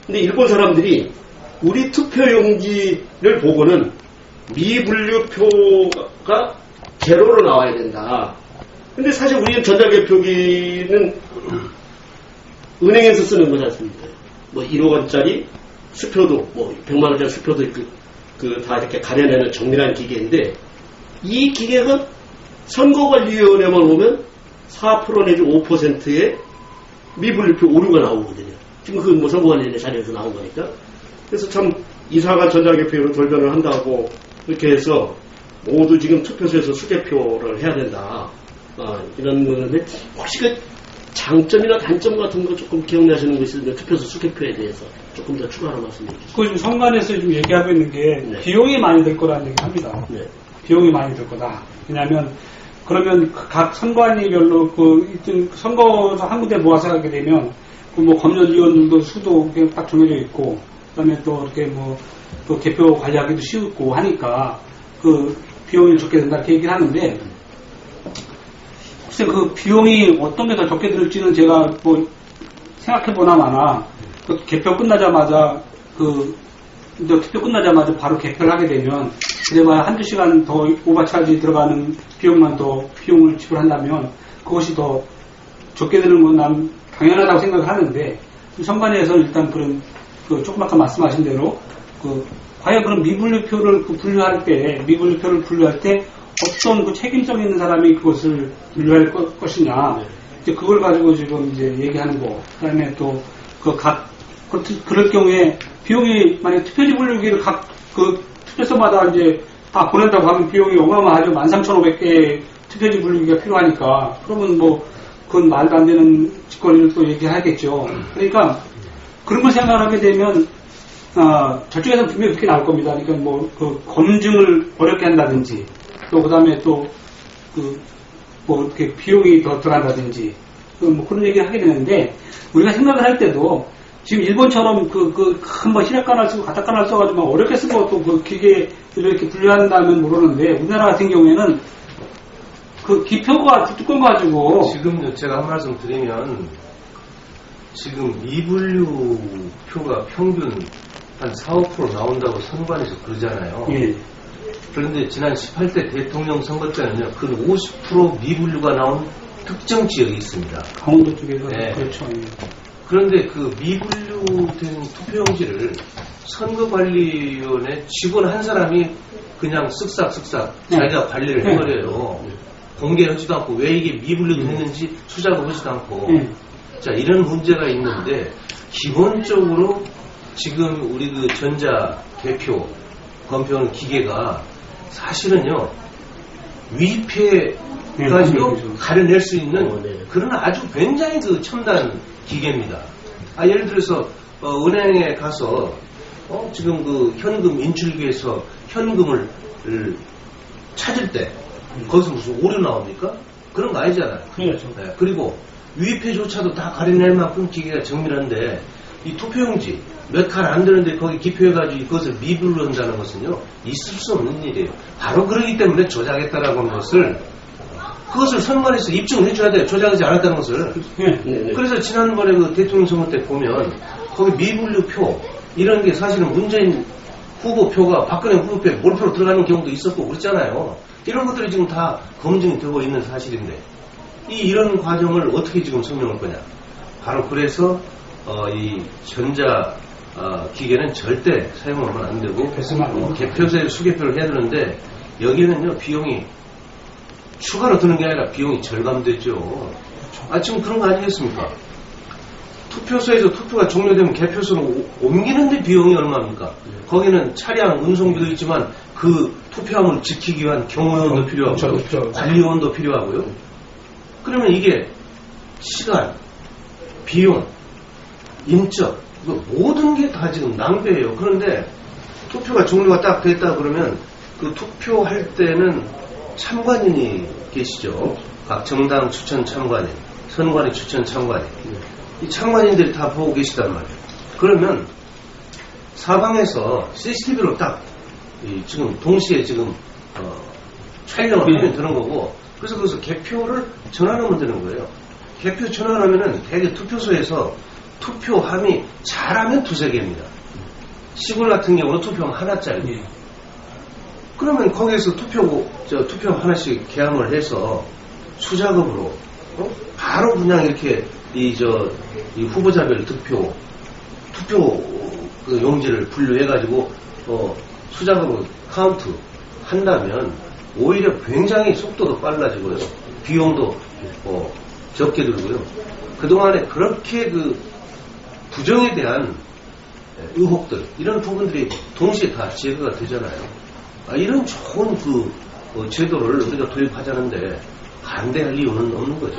근데 일본 사람들이 우리 투표용지를 보고는 미분류표가 제로로 나와야 된다. 근데 사실 우리는 전자개표기는 은행에서 쓰는 거지 않습니까? 뭐 1억원짜리 수표도, 뭐 100만원짜리 수표도 다 이렇게 가려내는 정밀한 기계인데 이 기계가 선거관리위원회만 오면 4% 내지 5%의 미분류표 오류가 나오거든요. 지금 그 뭐 선거관리위원회 자리에서 나온 거니까. 그래서 참 이상한 전자개표로 돌변을 한다고 이렇게 해서 모두 지금 투표소에서 수개표를 해야 된다. 이런 건데 혹시 그 장점이나 단점 같은 거 조금 기억나시는 거 있으면 투표소 수개표에 대해서 조금 더 추가로 말씀해 주시죠. 그 지금 선관에서 지금 얘기하고 있는 게 네. 비용이 많이 들 거라는 얘기 합니다. 네. 비용이 많이 들 거다. 왜냐하면 그러면 각 선관위별로 그 선거에서 한 군데 모아서 하게 되면 그 뭐 검열위원들도 수도 그냥 딱 정해져 있고 그다음에 또 이렇게 뭐 또 개표 관리하기도 쉽고 하니까 그 비용이 적게 된다 이렇게 얘기를 하는데 글쎄 그 비용이 어떤 게 더 적게 들을지는 제가 뭐 생각해 보나마나 그 개표 끝나자마자 이제 투표 끝나자마자 바로 개표를 하게 되면 그래봐야 한두 시간 더 오버차지 들어가는 비용만 더 비용을 지불한다면 그것이 더 적게 드는 건 난 당연하다고 생각을 하는데 선관위에서 일단 그런 그 조금 아까 말씀하신 대로 과연 그런 미분류표를 분류할 때 어떤 그 책임성 있는 사람이 그것을 분류할 것이냐 이제 그걸 가지고 지금 이제 얘기하는 거 그다음에 또 그럴 경우에 비용이 만약 투표지 분류기를 각 그 투표소마다 이제 다 보낸다고 하면 비용이 어마어마하죠. 13,500개의 투표지 분류기가 필요하니까 그러면 뭐 그건 말도 안 되는 짓거리를 또 얘기하겠죠. 그러니까 그런 걸 생각하게 되면 저쪽에서 분명히 그렇게 나올 겁니다. 그러니까 뭐 그 검증을 어렵게 한다든지 또 그다음에 또 뭐 이렇게 비용이 더 들어간다든지 뭐 그런 얘기를 하게 되는데 우리가 생각을 할 때도 지금 일본처럼 큰 뭐 히라카나 쓰고 가타카나 써가지고 어렵게 쓴 것도 그 기계를 이렇게 분류한다면 모르는데 우리나라 같은 경우에는 그 기표가 두꺼운 거 가지고 지금 제가 한 말씀 드리면 지금 미분류표가 평균 한 4, 5% 나온다고 선관에서 그러잖아요. 예. 그런데 지난 18대 대통령 선거 때는요, 그 50% 미분류가 나온 특정 지역이 있습니다. 강원도 쪽에서 네. 그렇죠. 예. 그런데 그 미분류된 투표용지를 선거관리위원회 직원 한 사람이 그냥 쓱싹쓱싹 자기가 관리를 해버려요. 공개하지도 않고 왜 이게 미분류됐는지 수작을 하지도 않고. 자, 이런 문제가 있는데 기본적으로 지금 우리 그 전자 개표 검표하는 기계가 사실은요 위패까지도 가려낼 수 있는 그런 아주 굉장히 그 첨단 기계입니다. 예를 들어서 은행에 가서 지금 그 현금 인출기에서 현금을 찾을 때 거기서 무슨 오류 나옵니까? 그런 거 아니잖아요. 그렇죠. 네, 그리고 위패조차도 다 가려낼 만큼 기계가 정밀한데 이 투표용지 몇 칸 안 되는데 거기 기표해가지고 그것을 미분류한다는 것은요 있을 수 없는 일이에요. 바로 그러기 때문에 조작했다라고 하는 그것을 선관위에서 입증을 해줘야 돼요. 조작하지 않았다는 것을. 그래서 지난번에 그 대통령 선거 때 보면 거기 미분류표 이런 게 사실은 문재인 후보표가 박근혜 후보표에 몰표로 들어가는 경우도 있었고 그랬잖아요. 이런 것들이 지금 다 검증이 되고 있는 사실인데 이런 과정을 어떻게 지금 설명할 거냐. 바로 그래서 이 전자 기계는 절대 사용하면 안 되고 개표소에 수개표를 해야 되는데 여기는요 비용이 추가로 드는 게 아니라 비용이 절감되죠. 지금 그런 거 아니겠습니까? 투표소에서 투표가 종료되면 개표소로 옮기는데 비용이 얼마입니까? 거기는 차량 운송비도 있지만 그 투표함을 지키기 위한 경호원도 필요하고 관리원도 필요하고요. 그러면 이게 시간, 비용, 인적 모든 게 다 지금 낭비예요. 그런데 투표가 종료가 딱 됐다 그러면 그 투표할 때는 참관인이 계시죠. 각 정당 추천 참관인, 선관위 추천 참관인. 이 참관인들이 다 보고 계시단 말이에요. 그러면 사방에서 CCTV로 딱 지금 동시에 지금 촬영을 하면 되는 거고, 그래서 거기서 개표를 전환하면 되는 거예요. 개표 전환하면은 대개 투표소에서 투표함이 잘하면 2-3개입니다. 시골 같은 경우는 투표함 하나짜리. 그러면 거기에서 투표함 하나씩 개함을 해서 수작업으로 바로 그냥 이렇게 이 후보자별 투표 그 용지를 분류해가지고 수작업으로 카운트 한다면 오히려 굉장히 속도도 빨라지고요. 비용도 적게 들고요. 그동안에 그렇게 그 부정에 대한 의혹들, 이런 부분들이 동시에 다 제거가 되잖아요. 이런 좋은 그 제도를 우리가 도입하자는데 반대할 이유는 없는 거죠.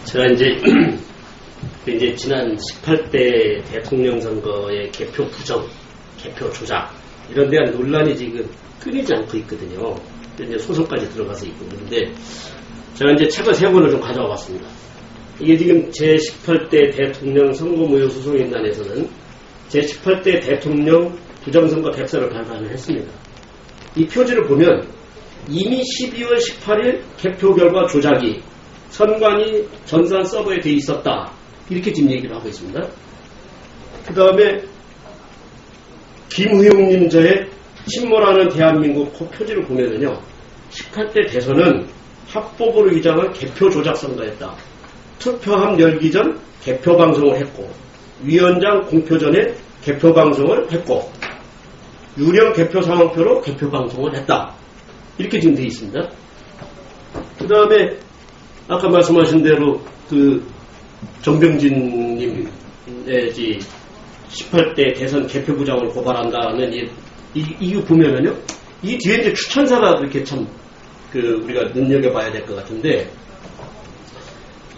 제가 이제 지난 18대 대통령 선거의 개표 부정, 개표 조작 이런 데한 논란이 지금 끊이지 않고 있거든요. 이제 소송까지 들어가서 있고 그런데 제가 이제 책을 3권을 좀 가져와 봤습니다. 이게 지금 제18대 대통령 선거무효 소송인단에서는 제18대 대통령 부정선거 백서를 발간을 했습니다. 이 표지를 보면 이미 12월 18일 개표 결과 조작이 선관위 전산 서버에 돼 있었다. 이렇게 지금 얘기를 하고 있습니다. 그 다음에 김후용님 저의 침몰하는 대한민국 그 표지를 보면은요. 18대 대선은 합법으로 위장한 개표 조작 선거였다. 투표함 열기 전 개표 방송을 했고 위원장 공표 전에 개표 방송을 했고 유령 개표 상황표로 개표 방송을 했다. 이렇게 지금 되어 있습니다. 그 다음에 아까 말씀하신 대로 그 정병진님의 18대 대선 개표 부정을 고발한다는 이유 보면은요, 이 뒤에 이제 추천사가 그렇게 참 우리가 눈여겨봐야 될 것 같은데,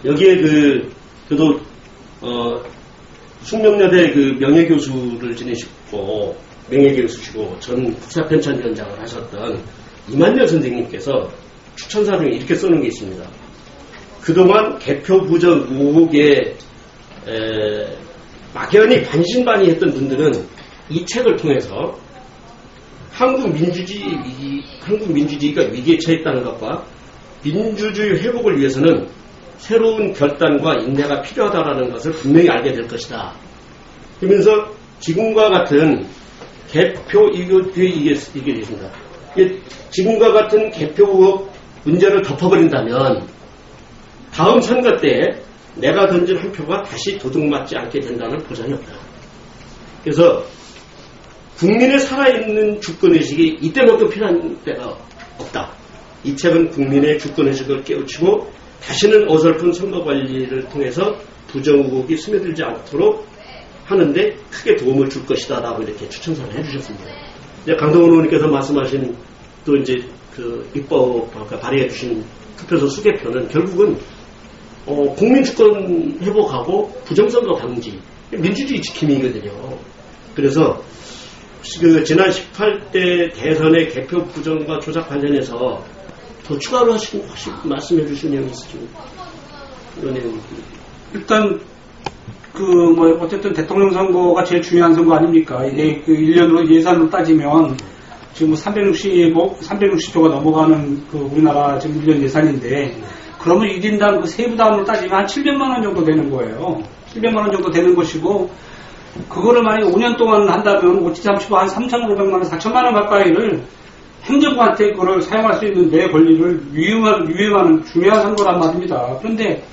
여기에 그래도 숙명여대 명예교수를 지내시고 명예교수시고 전 국사편찬위원장을 하셨던 이만열 선생님께서 추천사 중에 이렇게 써놓은 게 있습니다. 그동안 개표 부정 의혹에 막연히 반신반의했던 분들은 이 책을 통해서 한국 민주주의가 위기에 처했다는 것과 민주주의 회복을 위해서는 새로운 결단과 인내가 필요하다는 것을 분명히 알게 될 것이다. 그러면서 지금과 같은 개표 이게 있습니다. 지금과 같은 개표 의혹 문제를 덮어버린다면 다음 선거 때 내가 던진 한 표가 다시 도둑맞지 않게 된다는 보장이 없다. 그래서 국민의 살아있는 주권의식이 이때만큼 필요한 때가 없다. 이 책은 국민의 주권의식을 깨우치고 다시는 어설픈 선거관리를 통해서 부정의혹이 스며들지 않도록 하는데 크게 도움을 줄 것이다 라고 이렇게 추천사를 해주셨습니다. 이제 강동원 의원님께서 말씀하신 또 이제 입법 발의해 주신 투표소 수개표는 결국은 국민 주권 회복하고 부정선거 방지, 민주주의 지킴이거든요. 그래서 지난 18대 대선의 개표 부정과 조작 관련해서 더 추가로 혹시 말씀해 주실 내용이 있으시죠? 일단 어쨌든 대통령 선거가 제일 중요한 선거 아닙니까? 이게 1년으로 예산으로 따지면 지금 360조가 넘어가는 우리나라 지금 1년 예산인데, 그러면 1인당 세부담으로 따지면 한 700만 원 정도 되는 거예요. 700만 원 정도 되는 것이고, 그거를 만약에 5년 동안 한다면 5×30 한 3,500만 원, 4,000만 원 가까이를 행정부한테 그걸 사용할 수 있는 내 권리를 위임하는 중요한 선거란 말입니다. 그런데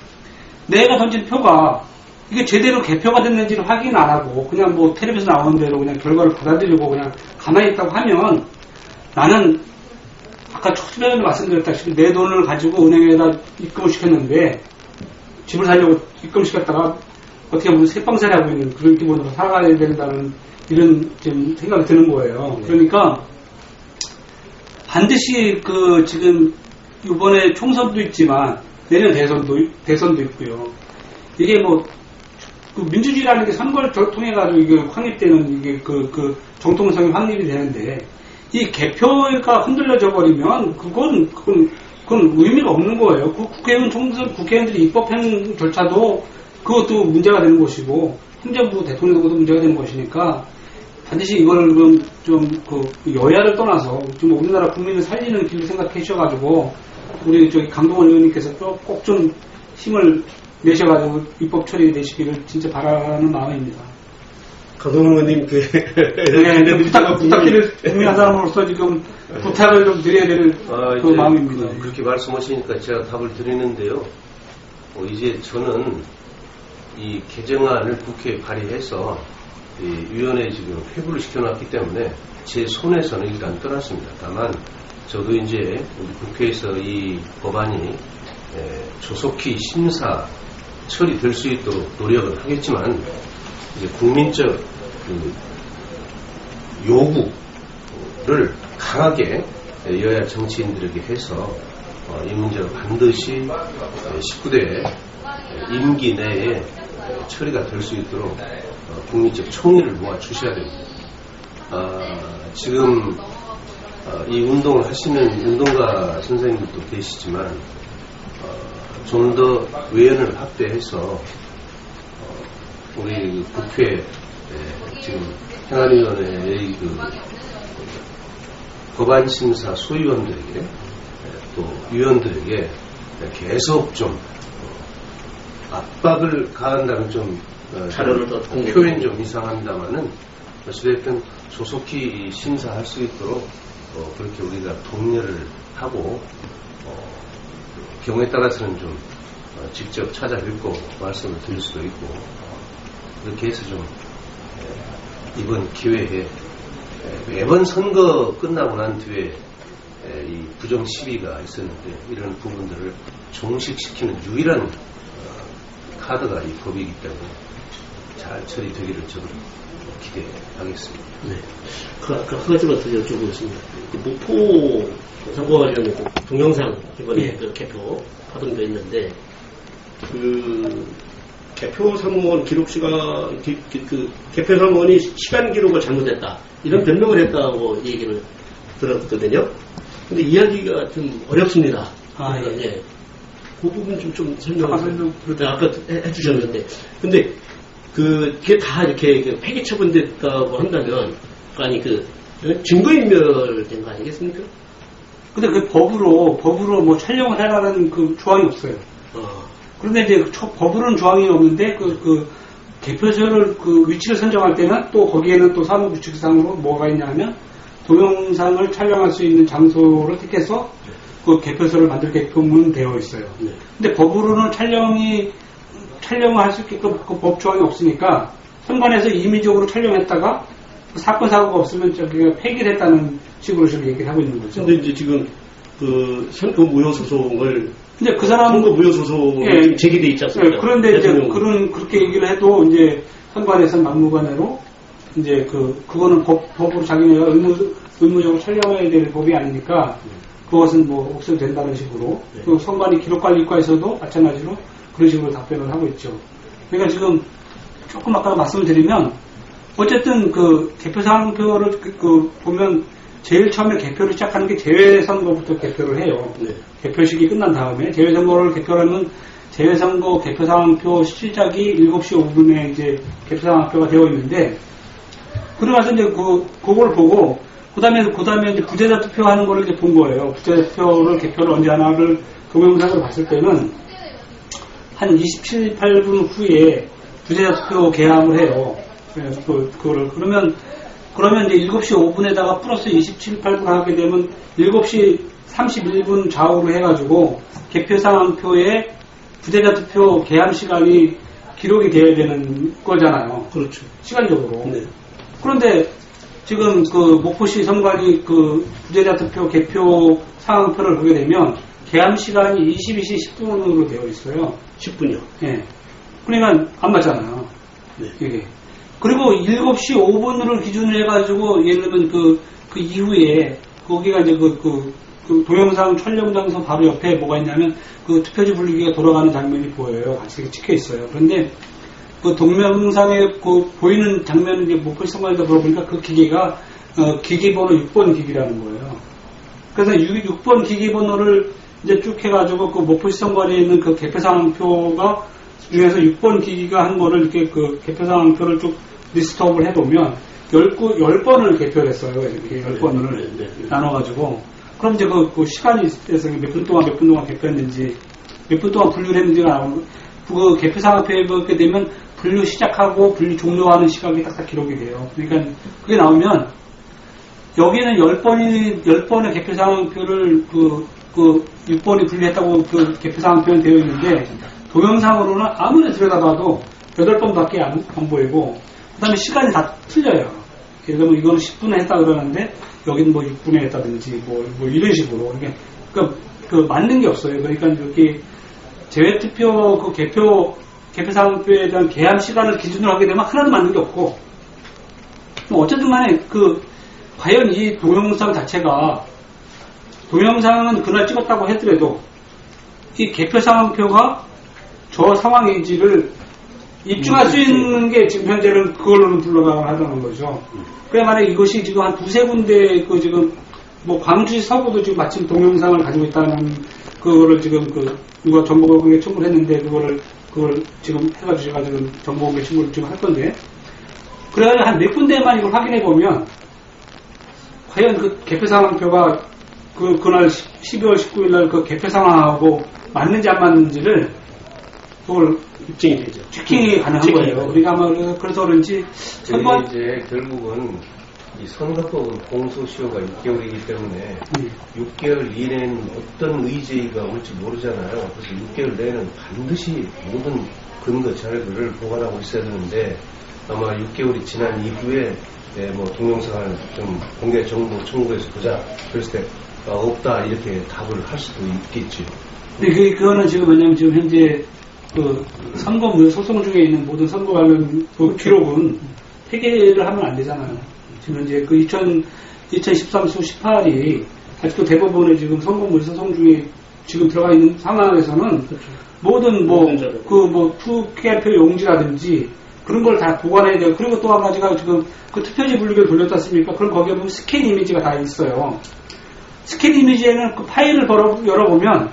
내가 던진 표가 이게 제대로 개표가 됐는지를 확인 안 하고 그냥 뭐 텔레비에서 나오는 대로 그냥 결과를 받아들이고 그냥 가만히 있다고 하면 나는 아까 초반에 말씀드렸다시피 내 돈을 가지고 은행에다 입금을 시켰는데 집을 살려고 입금시켰다가 어떻게 보면 새빵살이 하고 있는 그런 기분으로 살아가야 된다는 이런 지금 생각이 드는 거예요. 그러니까 반드시 그 지금 이번에 총선도 있지만 내년 대선도 있고요. 이게 뭐 그 민주주의라는 게 선거를 통해 가지고 이게 확립되는 이게 그 정통성이 확립이 되는데 이 개표가 흔들려져 버리면 그건 의미가 없는 거예요. 그 국회의원들이 입법행 절차도 그것도 문제가 되는 것이고 행정부 대통령도 문제가 되는 것이니까 반드시 이걸 좀 여야를 떠나서 좀 우리나라 국민을 살리는 길로 생각해 주셔가지고 우리 저기 강동원 의원님께서 꼭 좀 힘을 내셔가지고 입법 처리되시기를 진짜 바라는 마음입니다. 강동원 의원님 부탁드릴 국민 한 사람으로서 지금 부탁을 좀 드려야 될 그 마음입니다. 그렇게 말씀하시니까 제가 답을 드리는데요. 이제 저는 이 개정안을 국회에 발의해서 이 위원회에 지금 회부를 시켜놨기 때문에 제 손에서는 일단 떠났습니다. 다만 저도 이제 우리 국회에서 이 법안이 조속히 심사 처리될 수 있도록 노력은 하겠지만 이제 국민적 요구를 강하게 여야 정치인들에게 해서 이 문제가 반드시 19대 임기 내에 처리가 될 수 있도록 국민적 총의를 모아 주셔야 됩니다. 지금 이 운동을 하시는 운동가 선생님도 계시지만 좀 더 외연을 확대해서 우리 국회 지금 행안위원회의 법안심사 소위원들에게 또 위원들에게 계속 좀 압박을 가한다면 좀 표현 좀 이상합니다만은 어찌됐든 조속히 심사할 수 있도록 그렇게 우리가 독려를 하고 경우에 따라서는 좀 직접 찾아뵙고 말씀을 드릴 수도 있고 그렇게 해서 좀 이번 기회에 매번 선거 끝나고 난 뒤에 이 부정 시비가 있었는데 이런 부분들을 종식시키는 유일한 카드가 이 법이기 때문에 잘 처리되기를 저도 기대하겠습니다. 네. 한 가지만 더 여쭤보겠습니다. 목포 선거 관련된 동영상 이번에 그 개표 파동도 있는데 개표 사무원 기록시가 개표 사무원이 시간 기록을 잘못했다 이런 변명을 했다고 얘기를 들었거든요. 근데 이야기가 좀 어렵습니다. 예. 그 부분 좀 설명을 아까 해주셨는데 근데 그게 다 이렇게 폐기 처분됐다고 한다면 아니 증거인멸된 거 아니겠습니까? 근데 그 법으로 뭐 촬영을 해라는 그 조항이 없어요. 그런데 이제 법으로는 조항이 없는데 그 개표소를 그 위치를 선정할 때는 또 거기에는 또 사무규칙상으로 뭐가 있냐면 동영상을 촬영할 수 있는 장소를 택해서 그 개표소를 만들게끔 되어 있어요. 근데 법으로는 촬영을 할 수 있게끔 그 법 조항이 없으니까 선관에서 임의적으로 촬영했다가 사건 사고가 없으면 저기가 폐기를 했다는 식으로 지금 얘기를 하고 있는 거죠. 근데 이제 지금 선거 무효 소송을 근데 그 사람 선거 무효 소송이 제기돼 있지 않습니까? 예, 그런데 이제 그렇게 얘기를 해도 이제 선관에서 막무가내로 이제 그거는 법으로 자기네가 의무적으로 촬영해야 될 법이 아니니까 그것은 뭐 없어도 된다는 식으로 그 선관위 기록관리과에서도 마찬가지로 그런 식으로 답변을 하고 있죠. 그러니까 지금 조금 아까 말씀을 드리면 어쨌든 그 개표상표를 보면 제일 처음에 개표를 시작하는 게 재외선거부터 개표를 해요. 개표식이 끝난 다음에 재외선거를 개표하면 재외선거 개표상표 시작이 7시 5분에 이제 개표상표가 되어 있는데 그러면서 이제 그걸 보고 그다음에 이제 부재자 투표하는 거를 이제 본 거예요. 부재자 투표를 개표를 언제 하나를 동영상으로 봤을 때는 한 27, 8분 후에 부재자 투표 개항을 해요. 그래서 그러면 이제 7시 5분에다가 플러스 27, 8분 하게 되면 7시 31분 좌우로 해가지고 개표상표에 부재자 투표 개함 시간이 기록이 되어야 되는 거잖아요. 그렇죠. 시간적으로. 네. 그런데 지금 그 목포시 선관위 그 부재자 투표 개표 상황표를 보게 되면 개함 시간이 22시 10분으로 되어 있어요. 10분이요. 예. 그러니까 안 맞잖아요. 네. 이게. 그리고 7시 5분을 기준으로 해가지고 예를 들면 그 이후에 거기가 이제 그 동영상 촬영 장소 바로 옆에 뭐가 있냐면 그 투표지 분류기가 돌아가는 장면이 보여요. 같이 찍혀 있어요. 그런데 그 동영상에 그 보이는 장면을 이제 목포시 선관위에서 물어보니까 그 기기가 기기 번호 6번 기기라는 거예요. 그래서 6번 기기 번호를 이제 쭉 해가지고 그 목포시 선관위에 있는 그 개표상황표가 중에서 6번 기기가 한 거를 이렇게 그 개표상황표를 쭉 리스트업을 해보면 10번을 개표를 했어요. 이렇게 10번을 나눠가지고. 그럼 이제 그 시간이 있어서 몇 분 동안 개표했는지, 몇 분 동안 분류를 했는지가 나오고, 그 개표상황표에 보게 되면 분류 시작하고 분류 종료하는 시각이 딱딱 기록이 돼요. 그러니까 그게 나오면 여기는 10번의 개표상황표를 그 6번이 분류했다고 그 개표상황표는 되어 있는데 동영상으로는 아무리 들여다봐도 8번밖에 안 보이고 그 다음에 시간이 다 틀려요. 예를 들면 이거는 10분에 했다 그러는데 여기는 뭐 6분에 했다든지 뭐 이런 식으로. 그 맞는 게 없어요. 그러니까 이렇게 재외투표 그 개표상표에 대한 개함 시간을 기준으로 하게 되면 하나도 맞는 게 없고 뭐 어쨌든 간에 과연 이 동영상 자체가 동영상은 그날 찍었다고 하더라도 이 개표상황표가 저 상황인지를 입증할 수 있는 게 지금 현재는 그걸로는 불러가고 하다는 거죠. 그래 말해 이것이 지금 한 두세 군데 지금 뭐 광주시 서구도 지금 마침 동영상을 가지고 있다는 그거를 지금 누가 정보공개 청구를 했는데 그걸 지금 해가지고 제가 지금 정보공개 청구를 지금 할 건데 그래가지고 한 몇 군데만 이걸 확인해 보면 과연 그 개표 상황표가 그날 12월 19일 날 그 개표 상황하고 맞는지 안 맞는지를 그걸 입증이 되죠. 체킹이 가능한 거예요. 우리가 아마 그래서 그런지 선거 이제 결국은 이 선거법은 공소시효가 6개월이기 때문에 6개월 이내는 어떤 의제가 올지 모르잖아요. 그래서 6개월 내에는 반드시 모든 근거 자료들을 보관하고 있어야 되는데 아마 6개월이 지난 이후에 뭐 동영상을 좀 공개 정보 청구해서 보자 그랬을 때 없다 이렇게 답을 할 수도 있겠죠. 근데 그거는 지금 왜냐면 지금 현재 그 선거무 소송 중에 있는 모든 선거 관련 그 기록은 폐기를 하면 안 되잖아요. 지금 현재 그 2013수 18이 아직도 대법원에 지금 선거무 소송 중에 지금 들어가 있는 상황에서는 모든 투개표 용지라든지 그런 걸 다 보관해야 돼요. 그리고 또 한 가지가 지금 그 투표지 분류기를 돌렸지 않습니까? 그럼 거기에 보면 스캔 이미지가 다 있어요. 스캔 이미지에는 그 파일을 열어보면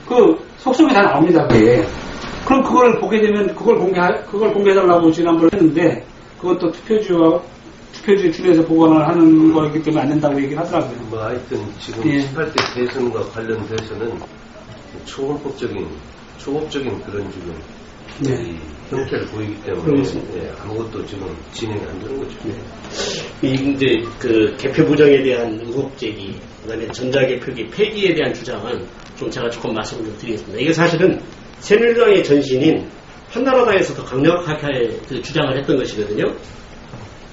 그 속성이 다 나옵니다. 그게. 그럼 그걸 보게 되면 그걸 공개해달라고 지난번에 했는데 그것도 투표지 중에서 보관을 하는 거이기 때문에 안 된다고 얘기를 하더라고요. 뭐 하여튼 지금 18대 대선과 관련돼서는 초법적인 그런 지금 형태를 보이기 때문에 아무것도 지금 진행이 안 되는 거죠. 이제 그 개표 부정에 대한 의혹 제기, 그다음에 전자개표기 폐기에 대한 주장은 좀 제가 조금 말씀을 좀 드리겠습니다. 이게 사실은 새누리당의 전신인 한나라당에서 더 강력하게 그 주장을 했던 것이거든요.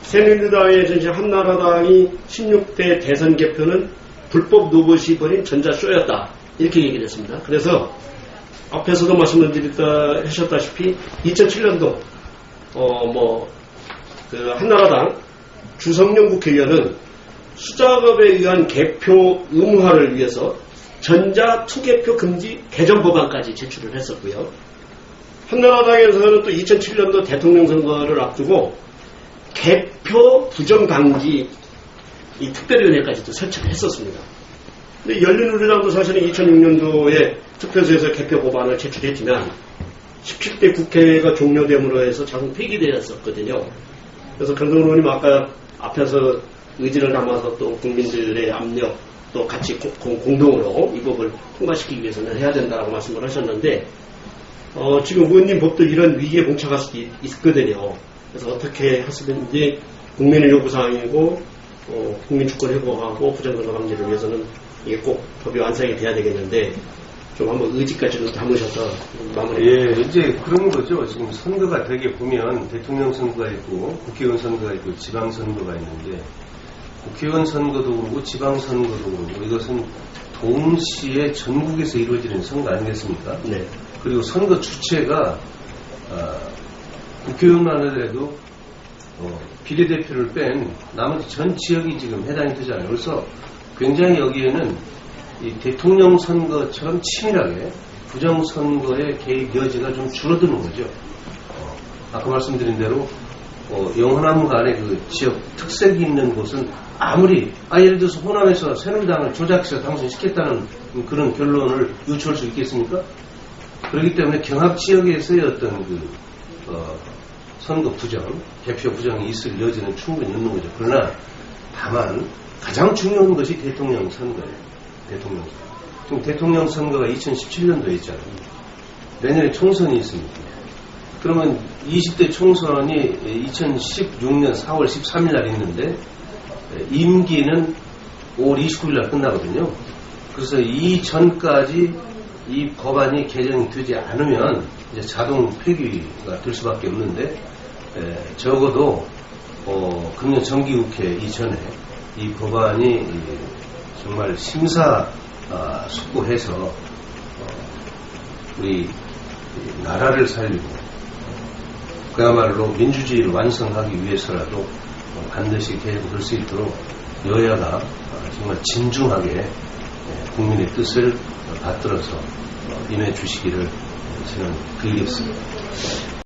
새누리당의 전신 한나라당이 16대 대선 개표는 불법 로봇이 벌인 전자쇼였다 이렇게 얘기를 했습니다. 그래서 앞에서도 말씀을 하셨다시피 2007년도 그 한나라당 주성영 국회의원은 수작업에 의한 개표 의무화를 위해서 전자 투개표 금지 개정 법안까지 제출을 했었고요. 한나라당에서는 또 2007년도 대통령 선거를 앞두고 개표 부정 방지 이 특별위원회까지도 설치를 했었습니다. 근데 열린우리당도 사실은 2006년도에 투표소에서 개표 법안을 제출했지만 17대 국회가 종료됨으로 해서 자동 폐기되었었거든요. 그래서 강동원 의원님 아까 앞에서 의지를 담아서 또 국민들의 압력 또 같이 공동으로 이 법을 통과시키기 위해서는 해야 된다고 말씀을 하셨는데 지금 의원님 법도 이런 위기에 봉착할 수도 있거든요. 그래서 어떻게 하시든지 국민의 요구사항이고 국민 주권 회복하고 부정선거 방지를 위해서는 이게 꼭 법이 완성이 돼야 되겠는데 좀 한번 의지까지 좀 담으셔서 마무리. 예, 이제 그런 거죠. 지금 선거가 되게 보면 대통령 선거가 있고 국회의원 선거가 있고 지방 선거가 있는데 국회의원 선거도 그렇고 지방 선거도 그렇고 이것은 동시에 전국에서 이루어지는 선거 아니겠습니까? 네. 그리고 선거 주체가 국회의원만 하더라도 비례대표를 뺀 나머지 전 지역이 지금 해당이 되잖아요. 그래서 굉장히 여기에는 이 대통령 선거처럼 치밀하게 부정선거의 개입 여지가 좀 줄어드는 거죠. 아까 말씀드린 대로 영호남 간의 그 지역 특색이 있는 곳은 아무리 예를 들어서 호남에서 새누리당을 조작해서 당선시켰다는 그런 결론을 유추할 수 있겠습니까? 그렇기 때문에 경합 지역에서의 어떤 선거 부정, 개표 부정이 있을 여지는 충분히 있는 거죠. 그러나 다만 가장 중요한 것이 대통령 선거예요. 대통령 선거. 지금 대통령 선거가 2017년도에 있잖아요. 내년에 총선이 있습니다. 그러면 20대 총선이 2016년 4월 13일 날 있는데 임기는 5월 29일 날 끝나거든요. 그래서 이 전까지 이 법안이 개정이 되지 않으면 이제 자동 폐기가 될 수밖에 없는데 적어도 금년 정기국회 이전에 이 법안이 정말 심사숙고해서 우리 나라를 살리고 그야말로 민주주의를 완성하기 위해서라도 반드시 개혁될 수 있도록 여야가 정말 진중하게 국민의 뜻을 받들어서 임해 주시기를 저는 빌겠습니다.